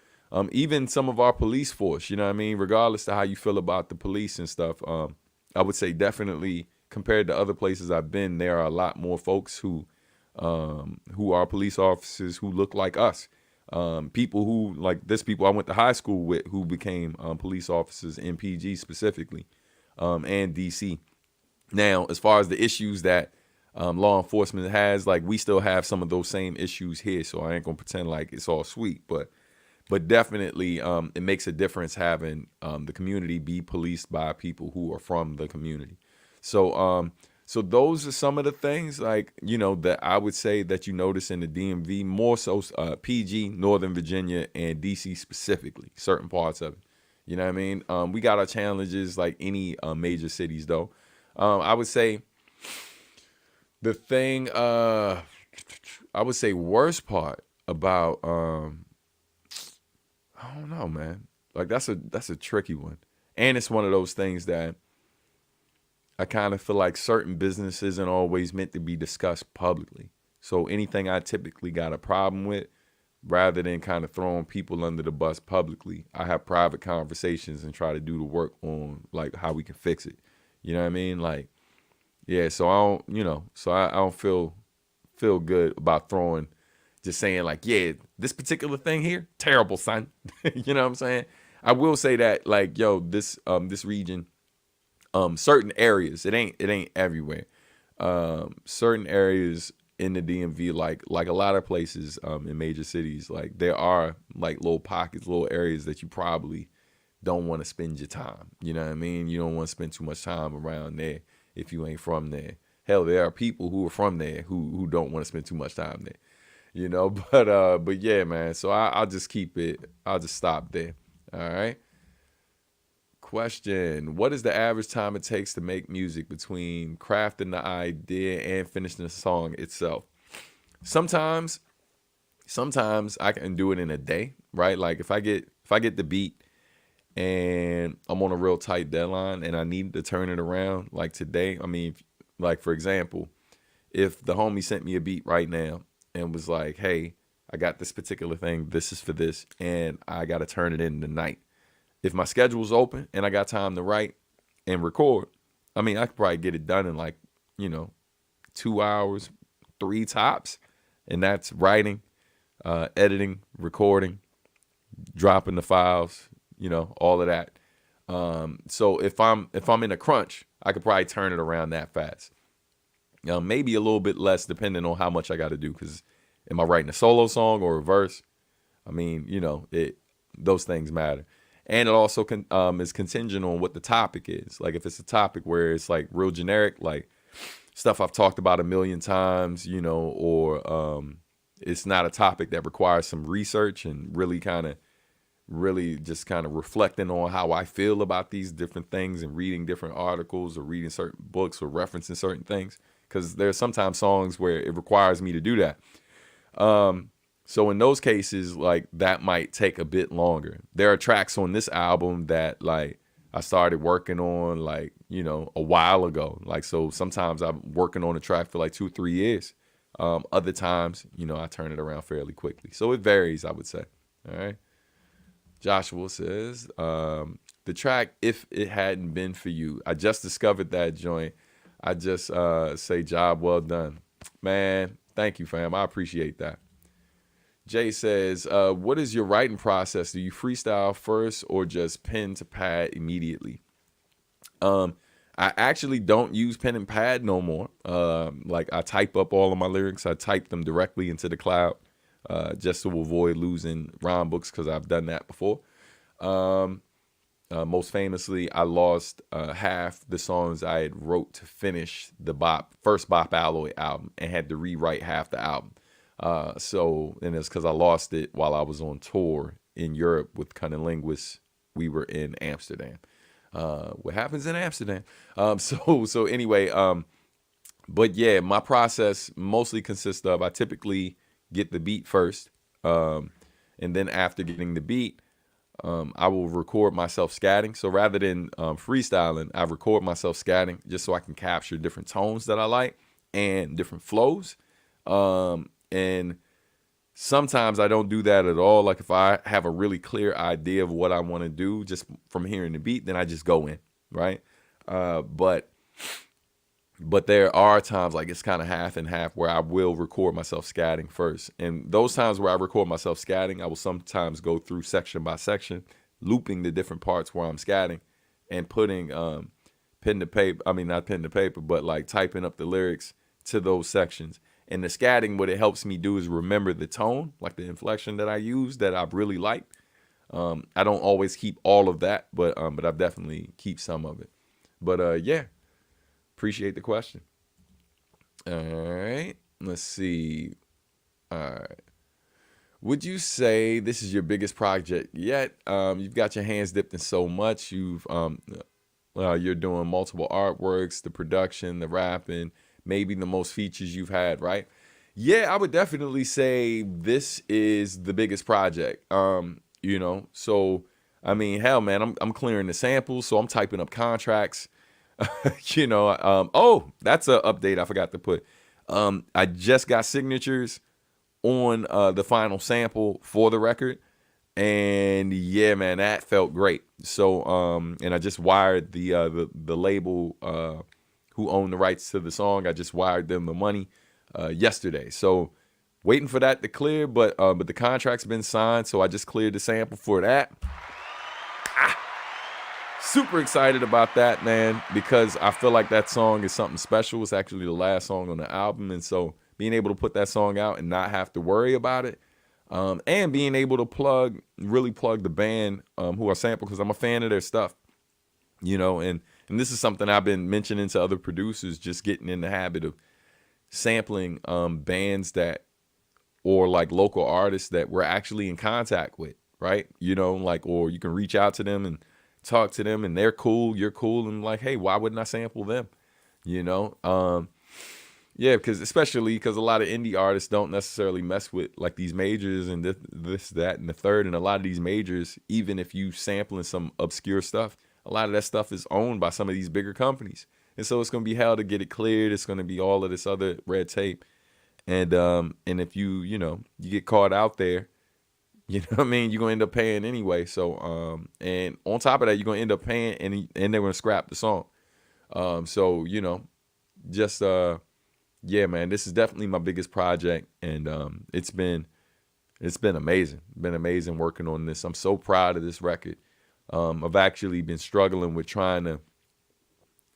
Even some of our police force, you know what I mean? Regardless of how you feel about the police and stuff, I would say definitely compared to other places I've been, there are a lot more folks who are police officers who look like us. People who, like this people I went to high school with who became police officers in PG specifically, and DC. Now, as far as the issues that law enforcement has, like we still have some of those same issues here, so I ain't gonna pretend like it's all sweet, but definitely it makes a difference having the community be policed by people who are from the community. So those are some of the things, like, that I would say that you notice in the DMV, more so PG, Northern Virginia, and DC specifically, certain parts of it. You know what I mean? We got our challenges like any major cities, though. I would say the thing, I would say worst part about, I don't know, man. Like that's a tricky one. And it's one of those things that I kind of feel like certain business isn't always meant to be discussed publicly. So anything I typically got a problem with, rather than kind of throwing people under the bus publicly, I have private conversations and try to do the work on like how we can fix it. You know what I mean? Like, yeah, so I don't feel good about just saying like, yeah, this particular thing here, terrible, son. You know what I'm saying? I will say that like, yo, this region, certain areas, it ain't everywhere. Certain areas in the DMV, like a lot of places in major cities, like there are like little pockets, little areas that you probably don't want to spend your time. You know what I mean? You don't want to spend too much time around there if you ain't from there. Hell, there are people who are from there who don't want to spend too much time there. But yeah, man. So I'll just keep it. I'll just stop there. All right. Question: what is the average time it takes to make music between crafting the idea and finishing the song itself? Sometimes I can do it in a day, right? Like if I get the beat and I'm on a real tight deadline and I need to turn it around, like today, I mean, like for example, if the homie sent me a beat right now and was like, hey, I got this particular thing. This is for this, and I got to turn it in tonight. If my schedule's open and I got time to write and record, I mean, I could probably get it done in like, 2 hours, 3 tops. And that's writing, editing, recording, dropping the files, all of that. So if I'm in a crunch, I could probably turn it around that fast. Maybe a little bit less depending on how much I got to do. Because am I writing a solo song or a verse? I mean, those things matter. And it also is contingent on what the topic is. Like if it's a topic where it's like real generic, like stuff I've talked about a million times, or it's not a topic that requires some research and really just kind of reflecting on how I feel about these different things and reading different articles or reading certain books or referencing certain things. Because there's sometimes songs where it requires me to do that. So in those cases, like that might take a bit longer. There are tracks on this album that like I started working on like, a while ago. Like, so sometimes I'm working on a track for like 2-3 years. Other times, I turn it around fairly quickly. So it varies, I would say. All right. Joshua says, the track, If It Hadn't Been For You. I just discovered that joint. I just say job well done. Man, thank you, fam. I appreciate that. Jay says, what is your writing process? Do you freestyle first or just pen to pad immediately? I actually don't use pen and pad no more. Like I type up all of my lyrics. I type them directly into the cloud just to avoid losing rhyme books because I've done that before. Most famously, I lost half the songs I had wrote to finish the first Bop Alloy album and had to rewrite half the album. And it's because I lost it while I was on tour in Europe with Cunning Linguists. We were in Amsterdam. What happens in Amsterdam? So anyway, but yeah, my process mostly consists of, I typically get the beat first. And then after getting the beat, I will record myself scatting. So rather than freestyling, I record myself scatting just so I can capture different tones that I like and different flows. And sometimes I don't do that at all. Like if I have a really clear idea of what I want to do just from hearing the beat, then I just go in, right? But there are times like it's kind of half and half where I will record myself scatting first. And those times where I record myself scatting, I will sometimes go through section by section, looping the different parts where I'm scatting and putting pen to paper. I mean, not pen to paper, but like typing up the lyrics to those sections. And the scatting, what it helps me do is remember the tone, like the inflection that I use that I really like. I don't always keep all of that, but I definitely keep some of it. But yeah, appreciate the question. All right, let's see. All right. Would you say this is your biggest project yet? You've got your hands dipped in so much. You're doing multiple artworks, the production, the rapping, maybe the most features you've had, right? Yeah, I would definitely say this is the biggest project. So I mean, hell, man, I'm clearing the samples, so I'm typing up contracts. Oh, that's an update I forgot to put. I just got signatures on the final sample for the record, and yeah, man, that felt great. So and I just wired the label who owned the rights to the song. I just wired them the money yesterday. So waiting for that to clear, but the contract's been signed, so I just cleared the sample for that. Super excited about that, man, because I feel like that song is something special. It's actually the last song on the album, and so being able to put that song out and not have to worry about it, and being able to really plug the band who I sample, because I'm a fan of their stuff, and this is something I've been mentioning to other producers, just getting in the habit of sampling bands or like local artists that we're actually in contact with, right? Or you can reach out to them and talk to them and they're cool, you're cool, and like, hey, why wouldn't I sample them? Yeah, because a lot of indie artists don't necessarily mess with like these majors and this, that, and the third. And a lot of these majors, even if you sampling some obscure stuff, a lot of that stuff is owned by some of these bigger companies. And so it's going to be hell to get it cleared. It's going to be all of this other red tape. And if you get caught out there, you know what I mean, you're gonna end up paying anyway. So and on top of that, you're gonna end up paying, and they're gonna scrap the song. So just yeah, man, this is definitely my biggest project, and it's been amazing. Been amazing working on this. I'm so proud of this record. I've actually been struggling with trying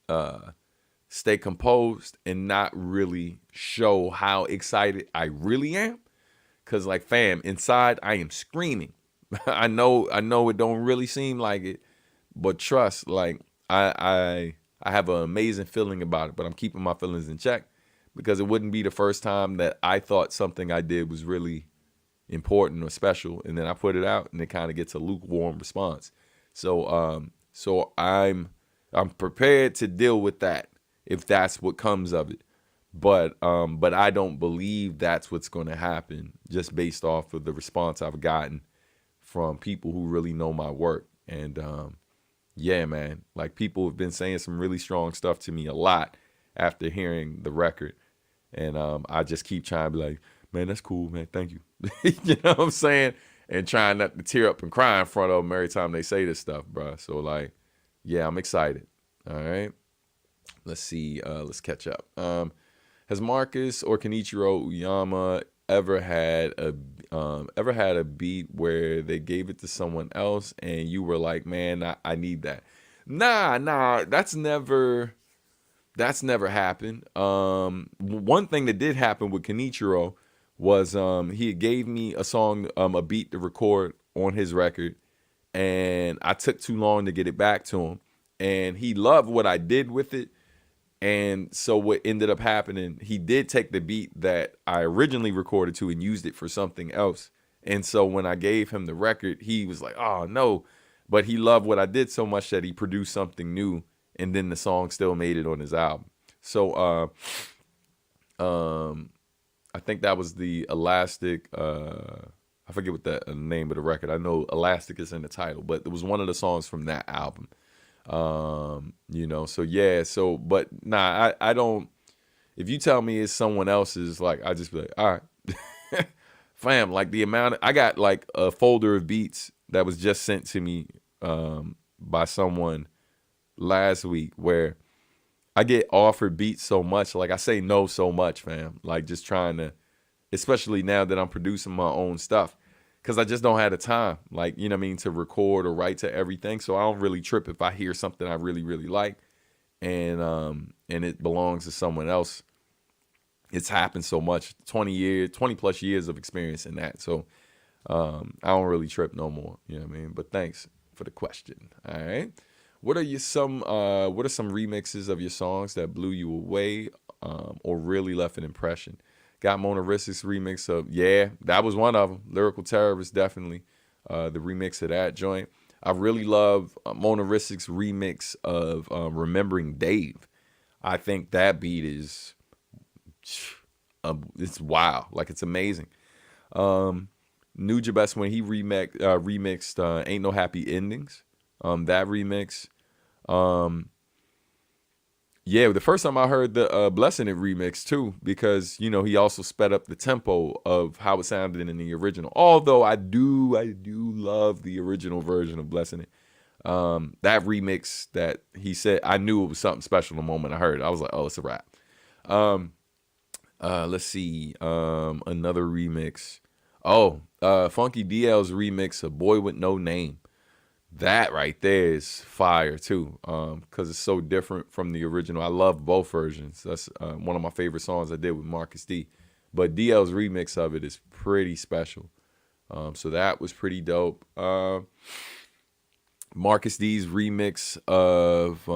to stay composed and not really show how excited I really am. Cause like, fam, inside I am screaming. I know it don't really seem like it, but trust, like I have an amazing feeling about it, but I'm keeping my feelings in check because it wouldn't be the first time that I thought something I did was really important or special, and then I put it out and it kind of gets a lukewarm response. So I'm prepared to deal with that if that's what comes of it. But I don't believe that's what's going to happen just based off of the response I've gotten from people who really know my work. And yeah, man, like people have been saying some really strong stuff to me a lot after hearing the record. And I just keep trying to be like, man, that's cool, man. Thank you. You know what I'm saying? And trying not to tear up and cry in front of them every time they say this stuff, bro. So like, yeah, I'm excited. All right. Let's see. Let's catch up. Has Marcus or Kenichiro Uyama ever had a beat where they gave it to someone else and you were like, man, I need that? Nah, that's never happened. One thing that did happen with Kenichiro was he gave me a song, a beat to record on his record, and I took too long to get it back to him, and he loved what I did with it. And so what ended up happening, he did take the beat that I originally recorded to and used it for something else. And so when I gave him the record, he was like, oh no, but he loved what I did so much that he produced something new, and then the song still made it on his album. So I think that was the Elastic, I forget what the name of the record. I know Elastic is in the title, but it was one of the songs from that album. So yeah, but nah, I don't, if you tell me it's someone else's, like, I just be like, all right. Fam, like the amount I got like a folder of beats that was just sent to me by someone last week where I get offered beats so much, like I say no so much, fam. Like just trying to, especially now that I'm producing my own stuff, because I just don't have the time, like, you know what I mean, to record or write to everything. So I don't really trip if I hear something I really, really like and it belongs to someone else. It's happened so much, 20 plus years of experience in that. So I don't really trip no more, you know what I mean? But thanks for the question. All right. What are some remixes of your songs that blew you away or really left an impression? Got Mona Risse's remix of, yeah, that was one of them. Lyrical Terrorist, definitely. The remix of that joint. I really love Mona Risse's remix of Remembering Dave. I think that beat is, it's wild. Like, it's amazing. Nugent Best when he remixed Ain't No Happy Endings. That remix. Yeah, the first time I heard the Blessing It remix too, because he also sped up the tempo of how it sounded in the original. Although I do love the original version of Blessing It. That remix that he said, I knew it was something special the moment I heard it. I was like, oh, it's a wrap. Let's see, another remix. Oh, Funky DL's remix of Boy With No Name. That right there is fire too, because it's so different from the original. I love both versions. That's one of my favorite songs I did with Marcus D. But DL's remix of it is pretty special. So that was pretty dope. Marcus D's remix of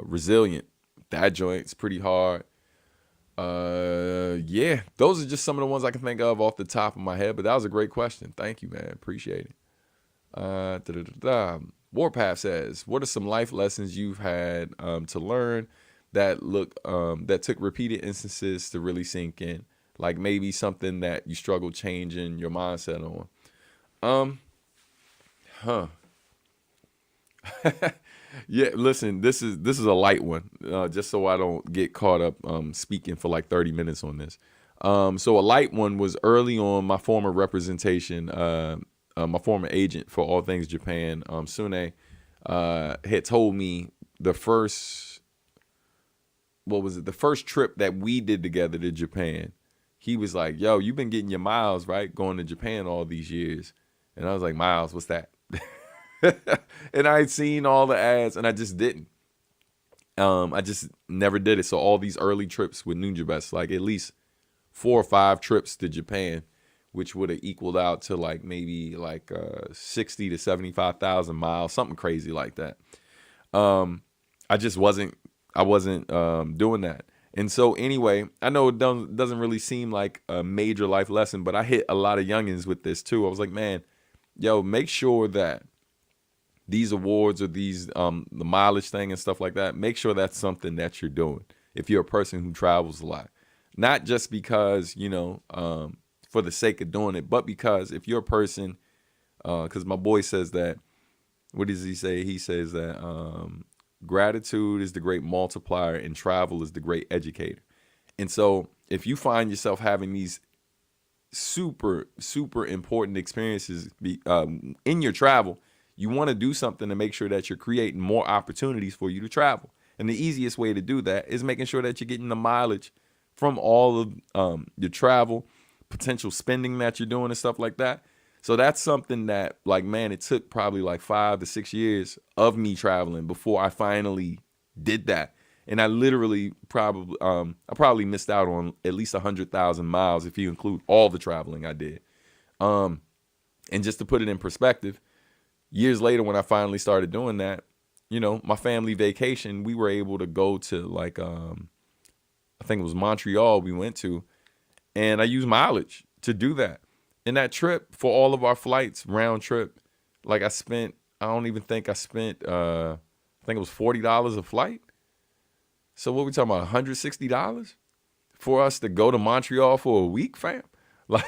Resilient. That joint's pretty hard. Yeah, those are just some of the ones I can think of off the top of my head, but that was a great question. Thank you, man. Appreciate it. Warpath says, what are some life lessons you've had to learn that took repeated instances to really sink in? Like maybe something that you struggle changing your mindset on. Yeah, listen, this is a light one, just so I don't get caught up speaking for like 30 minutes on this. So a light one was early on my former representation, my former agent for all things Japan, Sune, had told me the first, what was it, the first trip that we did together to Japan. He was like, "Yo, you've been getting your miles, right? Going to Japan all these years." And I was like, "Miles, what's that?" And I had seen all the ads and I just didn't. I just never did it. So all these early trips with Ninja Best, like at least 4 or 5 trips to Japan, which would have equaled out to like maybe like 60 to 75,000 miles, something crazy like that. I just wasn't, I wasn't doing that. And so anyway, I know it doesn't really seem like a major life lesson, but I hit a lot of youngins with this too. I was like, man, yo, make sure that these awards or these the mileage thing and stuff like that, make sure that's something that you're doing if you're a person who travels a lot. Not just because, for the sake of doing it, but because if you're a person, because my boy says that, what does he say? He says that gratitude is the great multiplier and travel is the great educator. And so if you find yourself having these super, super important experiences in your travel, you want to do something to make sure that you're creating more opportunities for you to travel. And the easiest way to do that is making sure that you're getting the mileage from all of your travel, potential spending that you're doing and stuff like that. So that's something that, like, man, it took probably like 5 to 6 years of me traveling before I finally did that. And I literally probably missed out on at least 100,000 miles if you include all the traveling I did. And just to put it in perspective, years later when I finally started doing that, my family vacation, we were able to go to like, I think it was Montreal we went to, and I used mileage to do that. And that trip for all of our flights, round trip, like I don't even think I spent, I think it was $40 a flight. So what we talking about, $160 for us to go to Montreal for a week, fam? Like,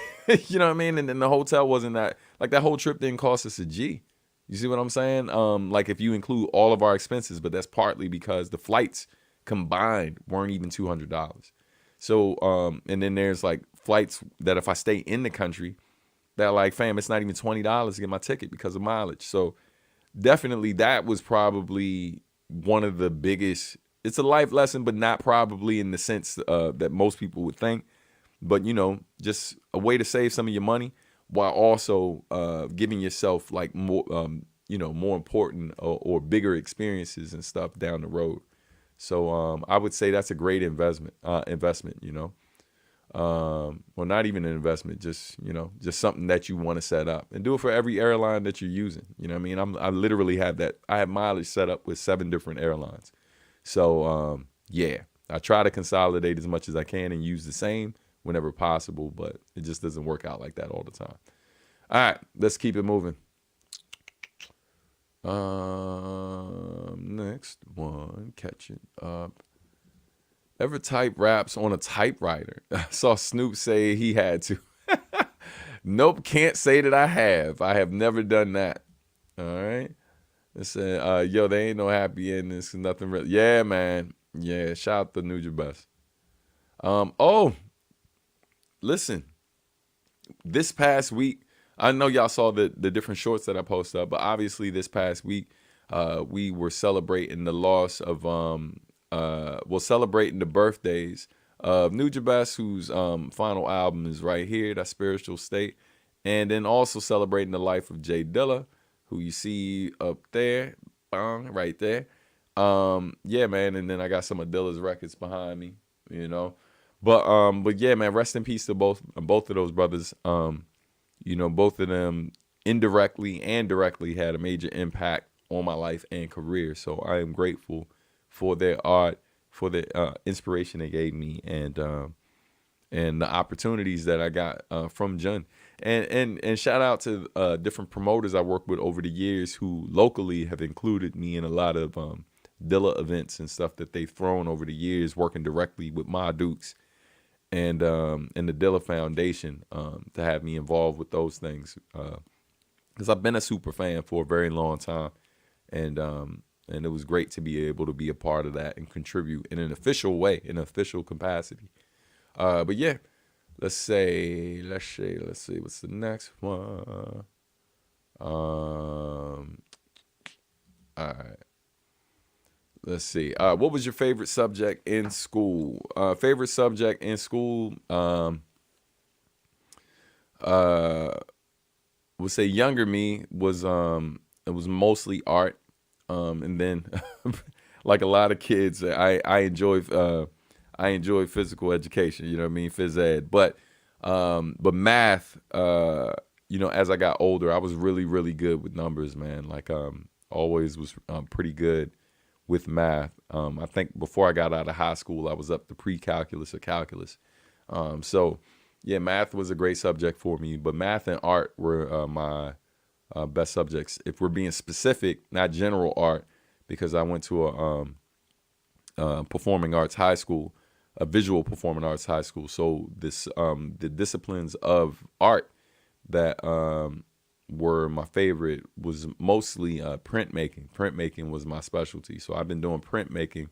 you know what I mean? And then the hotel wasn't that, like that whole trip didn't cost us a G. You see what I'm saying? Like if you include all of our expenses, but that's partly because the flights combined weren't even $200. So, and then there's like flights that if I stay in the country, that like, fam, it's not even $20 to get my ticket because of mileage. So definitely that was probably one of the biggest, it's a life lesson, but not probably in the sense that most people would think, but just a way to save some of your money while also giving yourself like more, more important or bigger experiences and stuff down the road. So I would say that's a great investment, well, not even an investment, just something that you want to set up and do it for every airline that you're using. You know what I mean? I literally have that. I have mileage set up with 7 different airlines. So yeah, I try to consolidate as much as I can and use the same whenever possible, but it just doesn't work out like that all the time. All right, let's keep it moving. Next one, catching up. Ever type raps on a typewriter? I saw Snoop say he had to. Nope, can't say that I have. I have never done that. All right. Listen, yo, there ain't no happy endings. Nothing real. Yeah, man. Yeah, shout out to Nuja Best. Oh, listen. This past week, I know y'all saw the different shorts that I posted up, but obviously this past week, we were celebrating the loss of celebrating the birthdays of Nuja Best, whose final album is right here, that Spiritual State, and then also celebrating the life of Jay Dilla, who you see up there, right there. Yeah, man, and then I got some of Dilla's records behind me, But yeah, man, rest in peace to both of those brothers. Both of them indirectly and directly had a major impact on my life and career. So I am grateful for their art, for the inspiration they gave me, and the opportunities that I got from Jun. And shout out to different promoters I worked with over the years who locally have included me in a lot of Dilla events and stuff that they've thrown over the years, working directly with Ma Dukes and the Dilla Foundation to have me involved with those things. Because I've been a super fan for a very long time. And And it was great to be able to be a part of that and contribute in an official way, in an official capacity. But yeah, let's see, what's the next one? All right. Let's see. What was your favorite subject in school? Favorite subject in school, would say younger me was it was mostly art. And then like a lot of kids, I enjoy physical education, you know what I mean, phys ed. But math, as I got older, I was really, really good with numbers, man. Like always was pretty good with math. I think before I got out of high school, I was up to pre-calculus or calculus. So yeah, math was a great subject for me, but math and art were my best subjects. If we're being specific, not general art, because I went to a performing arts high school, a visual performing arts high school. So this the disciplines of art that were my favorite was mostly printmaking. Printmaking was my specialty. So I've been doing printmaking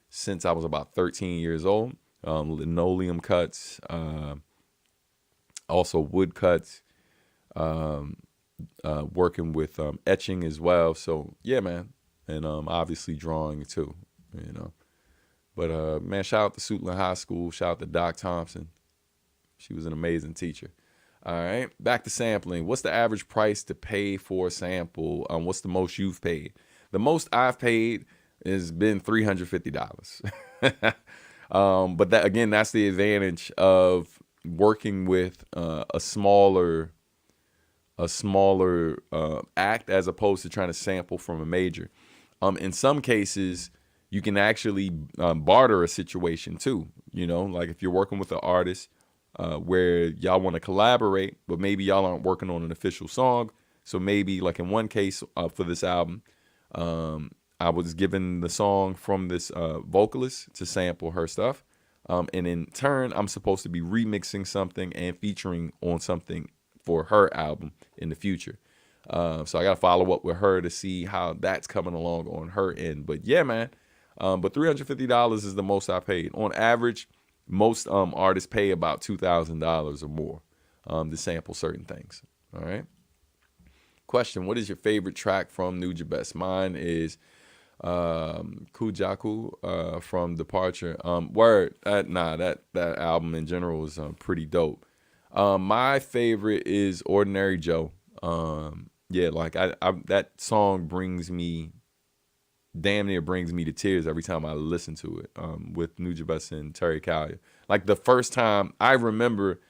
since I was about 13 years old. Linoleum cuts, also wood cuts, working with etching as well. So yeah, man, and obviously drawing too, But man, shout out to Suitland High School. Shout out to Doc Thompson. She was an amazing teacher. All right, back to sampling. What's the average price to pay for a sample? What's the most you've paid? The most I've paid has been $350. But that, again, that's the advantage of working with a smaller act as opposed to trying to sample from a major. In some cases, you can actually barter a situation too. Like if you're working with an artist where y'all want to collaborate, but maybe y'all aren't working on an official song. So maybe like in one case for this album, I was given the song from this vocalist to sample her stuff. And in turn, I'm supposed to be remixing something and featuring on something for her album in the future. So I got to follow up with her to see how that's coming along on her end. But yeah, man. But $350 is the most I paid. On average, most artists pay about $2,000 or more to sample certain things. All right. Question: what is your favorite track from Nugent Best? Mine is Kujaku from Departure. That album in general is pretty dope. My favorite is Ordinary Joe. Like I that song damn near brings me to tears every time I listen to it. With Nugent Best and Terry Callier. Like the first time, I remember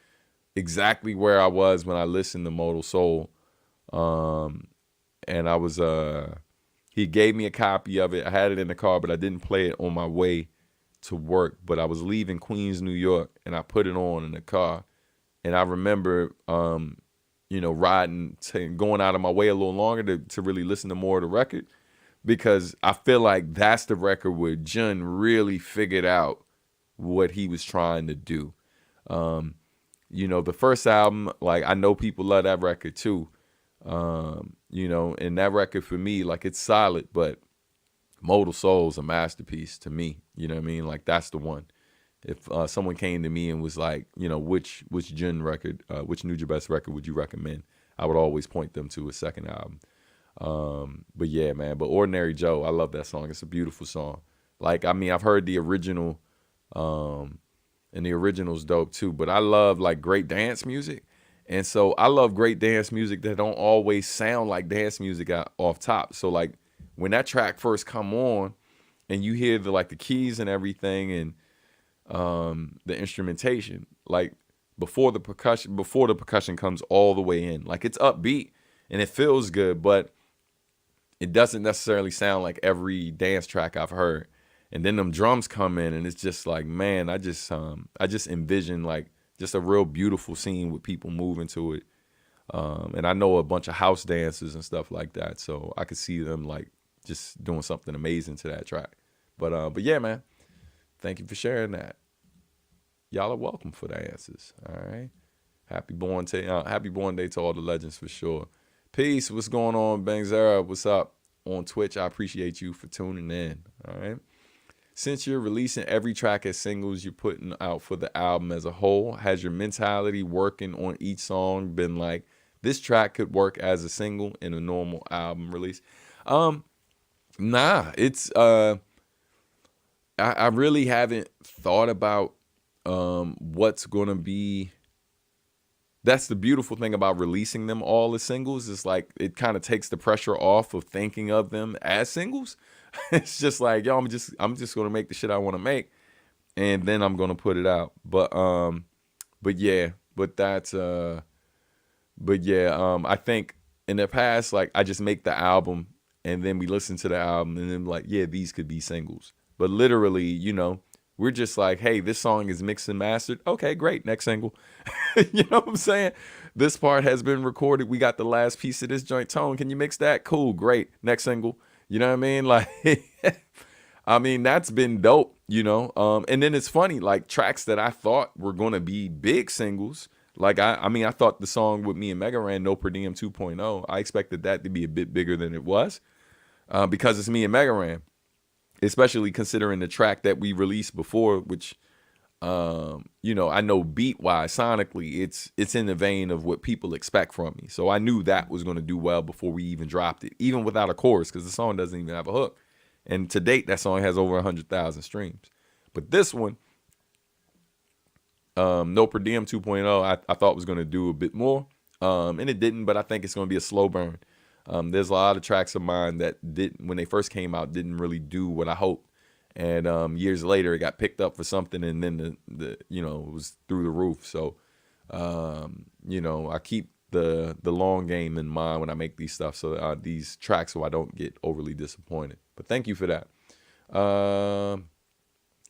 exactly where I was when I listened to Modal Soul. And I was he gave me a copy of it. I had it in the car, but I didn't play it on my way to work. But I was leaving Queens, New York, and I put it on in the car. And I remember, riding, going out of my way a little longer to really listen to more of the record, because I feel like that's the record where Jun really figured out what he was trying to do. The first album, like I know people love that record too. And that record for me, like it's solid, but Modal Soul is a masterpiece to me. You know what I mean? Like that's the one. If someone came to me and was like, which Jun record, which Nugent Best record would you recommend? I would always point them to his second album. But yeah, man, but Ordinary Joe, I love that song. It's a beautiful song. Like, I mean, I've heard the original, and the original's dope too, but I love like great dance music. And so I love great dance music that don't always sound like dance music off top. So like when that track first come on and you hear the keys and everything and the instrumentation, like before the percussion comes all the way in, like it's upbeat and it feels good, but it doesn't necessarily sound like every dance track I've heard. And then them drums come in and it's just like, man, I just envision like just a real beautiful scene with people moving to it. And I know a bunch of house dancers and stuff like that. So I could see them like just doing something amazing to that track. But yeah, man, thank you for sharing that. Y'all are welcome for the answers. All right. Happy born day to all the legends for sure. Peace. What's going on, Bangzera? What's up? on Twitch. I appreciate you for tuning in. All right. Since you're releasing every track as singles you're putting out for the album as a whole, has your mentality working on each song been like, this track could work as a single in a normal album release? Nah, it's I really haven't thought about what's gonna be. That's the beautiful thing about releasing them all as singles. Is like it kind of takes the pressure off of thinking of them as singles. It's just like, yo, I'm just gonna make the shit I want to make, and then I'm gonna put it out. But yeah, I think in the past, like I just make the album and then we listen to the album and then like, yeah, these could be singles. But literally, we're just like, hey, this song is mixed and mastered. Okay, great, next single. You know what I'm saying? This part has been recorded. We got the last piece of this joint. Tone, can you mix that? Cool, great, next single. You know what I mean? Like, I mean, that's been dope, and then it's funny, like tracks that I thought were going to be big singles. Like, I thought the song with me and Mega Ran, No Per Diem 2.0, I expected that to be a bit bigger than it was because it's me and Mega Ran, especially considering the track that we released before, which, I know beat-wise, sonically, it's in the vein of what people expect from me. So I knew that was going to do well before we even dropped it, even without a chorus, because the song doesn't even have a hook. And to date, that song has over 100,000 streams. But this one, No Per Diem 2.0, I thought was going to do a bit more, and it didn't, but I think it's going to be a slow burn. There's a lot of tracks of mine that didn't, when they first came out, didn't really do what I hoped. And years later, it got picked up for something, and then the it was through the roof. So, I keep the long game in mind when I make these stuff, so these tracks, so I don't get overly disappointed. But thank you for that.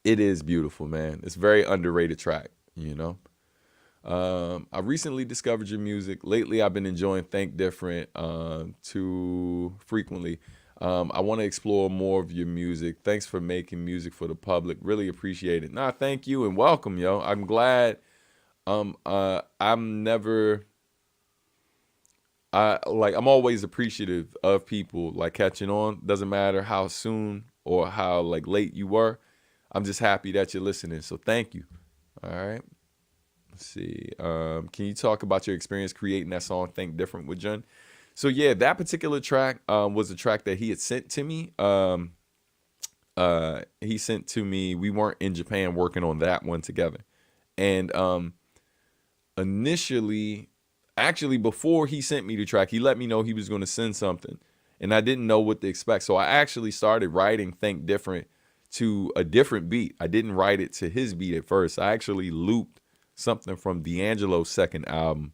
It is beautiful, man. It's a very underrated track. I recently discovered your music. Lately, I've been enjoying Think Different too frequently. I want to explore more of your music. Thanks for making music for the public. Really appreciate it. Nah, thank you and welcome, yo. I'm glad. I'm always appreciative of people like catching on. Doesn't matter how soon or how like late you were. I'm just happy that you're listening. So thank you. All right. Let's see. Can you talk about your experience creating that song Think Different with Jun? So yeah, that particular track was a track that he had sent to me. He sent to me. We weren't in Japan working on that one together. And initially, actually before he sent me the track, he let me know he was going to send something. And I didn't know what to expect. So I actually started writing Think Different to a different beat. I didn't write it to his beat at first. I actually looped something from D'Angelo's second album.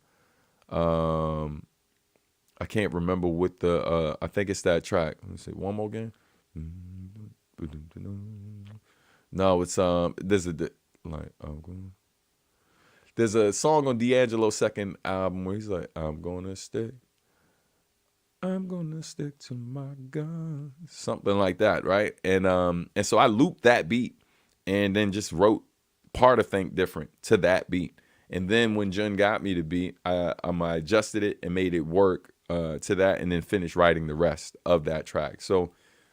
I can't remember what I think it's that track. Let me see one more again. No, it's there's a song on D'Angelo's second album where he's like, I'm gonna stick to my gun, something like that, right? And so I looped that beat and then just wrote part of Think Different to that beat. And then when Jun got me the beat, I adjusted it and made it work to that, and then finished writing the rest of that track. So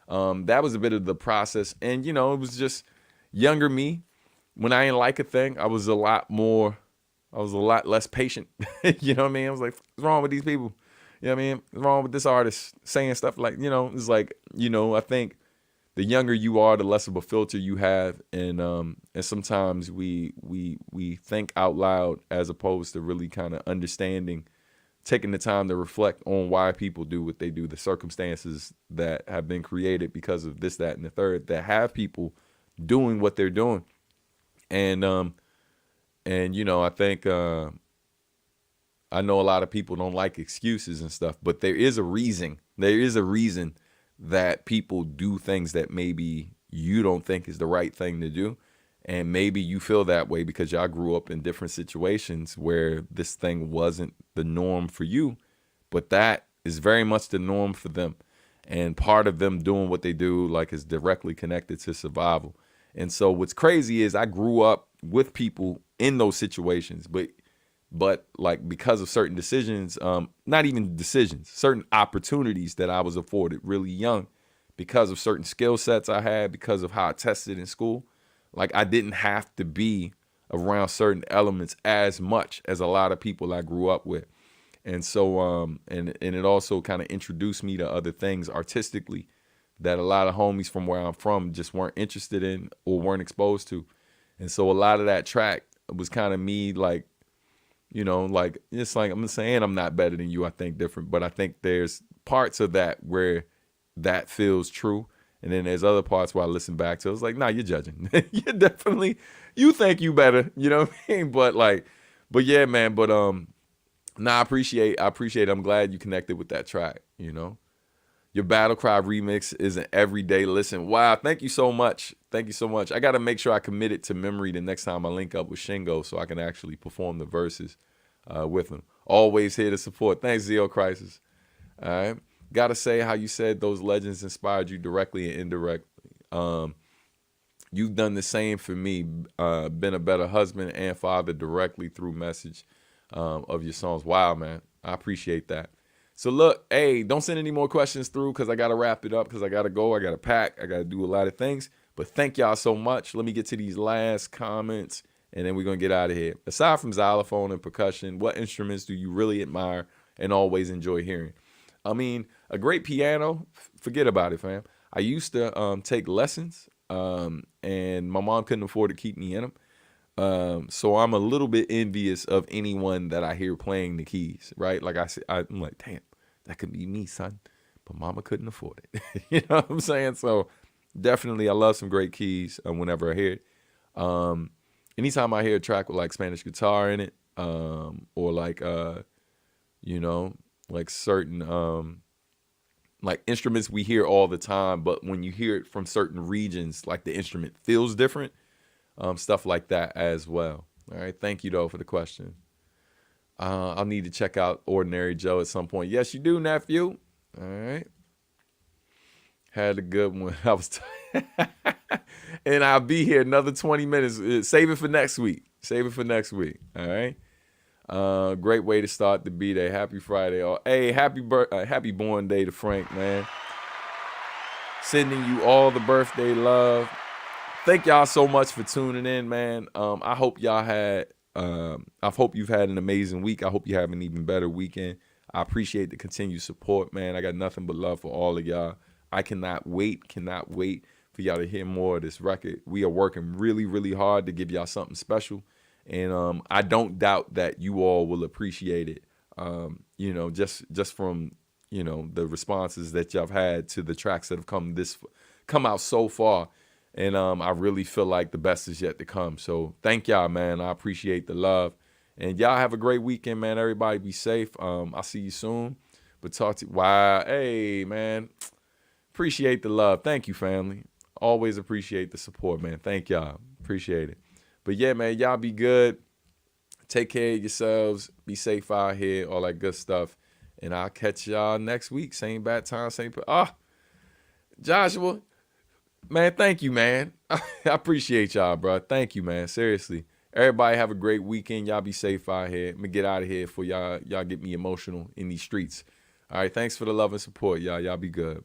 that was a bit of the process. And, it was just younger me. When I didn't like a thing, I was a lot less patient. You know what I mean? I was like, what's wrong with these people? You know what I mean? What's wrong with this artist saying stuff like, it's like, I think the younger you are, the less of a filter you have. And sometimes we think out loud as opposed to really kind of understanding, taking the time to reflect on why people do what they do, the circumstances that have been created because of this, that, and the third, that have people doing what they're doing. And I think I know a lot of people don't like excuses and stuff, but there is a reason. There is a reason that people do things that maybe you don't think is the right thing to do. And maybe you feel that way because y'all grew up in different situations where this thing wasn't the norm for you, but that is very much the norm for them. And part of them doing what they do, like, is directly connected to survival. And so what's crazy is I grew up with people in those situations, but But like because of certain decisions, not even decisions, certain opportunities that I was afforded really young, because of certain skill sets I had, because of how I tested in school, like I didn't have to be around certain elements as much as a lot of people I grew up with. And so, and it also kind of introduced me to other things artistically that a lot of homies from where I'm from just weren't interested in or weren't exposed to. And so a lot of that track was kind of me like, like it's like I'm saying I'm not better than you. I think different, but I think there's parts of that where that feels true. And then there's other parts where I listen back to. It's like, nah, you're judging. You think you better. You know what I mean? But yeah, man. But I appreciate it. I'm glad you connected with that track. Your Battle Cry remix is an everyday listen. Wow, thank you so much. Thank you so much. I got to make sure I commit it to memory the next time I link up with Shingo so I can actually perform the verses with him. Always here to support. Thanks, Zeo Crisis. All right. Got to say how you said those legends inspired you directly and indirectly. You've done the same for me. Been a better husband and father directly through message of your songs. Wow, man. I appreciate that. So look, hey, don't send any more questions through because I got to wrap it up because I got to go. I got to pack. I got to do a lot of things. But thank y'all so much. Let me get to these last comments and then we're going to get out of here. Aside from xylophone and percussion, what instruments do you really admire and always enjoy hearing? I mean, a great piano, forget about it, fam. I used to take lessons and my mom couldn't afford to keep me in them. So I'm a little bit envious of anyone that I hear playing the keys, right? Like I said, I'm like, damn, that could be me, son. But mama couldn't afford it. You know what I'm saying? So definitely I love some great keys whenever I hear it. Anytime I hear a track with like Spanish guitar in it, or like, like certain like instruments we hear all the time, but when you hear it from certain regions, like the instrument feels different. Stuff like that as well. All right. Thank you, though, for the question. I'll need to check out Ordinary Joe at some point. Yes, you do, nephew. All right. Had a good one. I was and I'll be here another 20 minutes. Save it for next week. All right. Great way to start the B-Day. Happy Friday. Hey, happy born day to Frank, man. Sending you all the birthday love. Thank y'all so much for tuning in, man. I hope you've had an amazing week. I hope you have an even better weekend. I appreciate the continued support, man. I got nothing but love for all of y'all. I cannot wait for y'all to hear more of this record. We are working really, really hard to give y'all something special. And I don't doubt that you all will appreciate it. Just from, the responses that y'all have had to the tracks that have come out so far. And I really feel like the best is yet to come. So thank y'all, man. I appreciate the love. And y'all have a great weekend, man. Everybody be safe. I'll see you soon. But talk to you. Wow. Hey, man. Appreciate the love. Thank you, family. Always appreciate the support, man. Thank y'all. Appreciate it. But yeah, man, y'all be good. Take care of yourselves. Be safe out here. All that good stuff. And I'll catch y'all next week. Same bad time, same. Joshua. Man, thank you, man. I appreciate y'all, bro. Thank you, man. Seriously. Everybody have a great weekend. Y'all be safe out here. I'm going to get out of here before y'all get me emotional in these streets. All right, thanks for the love and support, y'all. Y'all be good.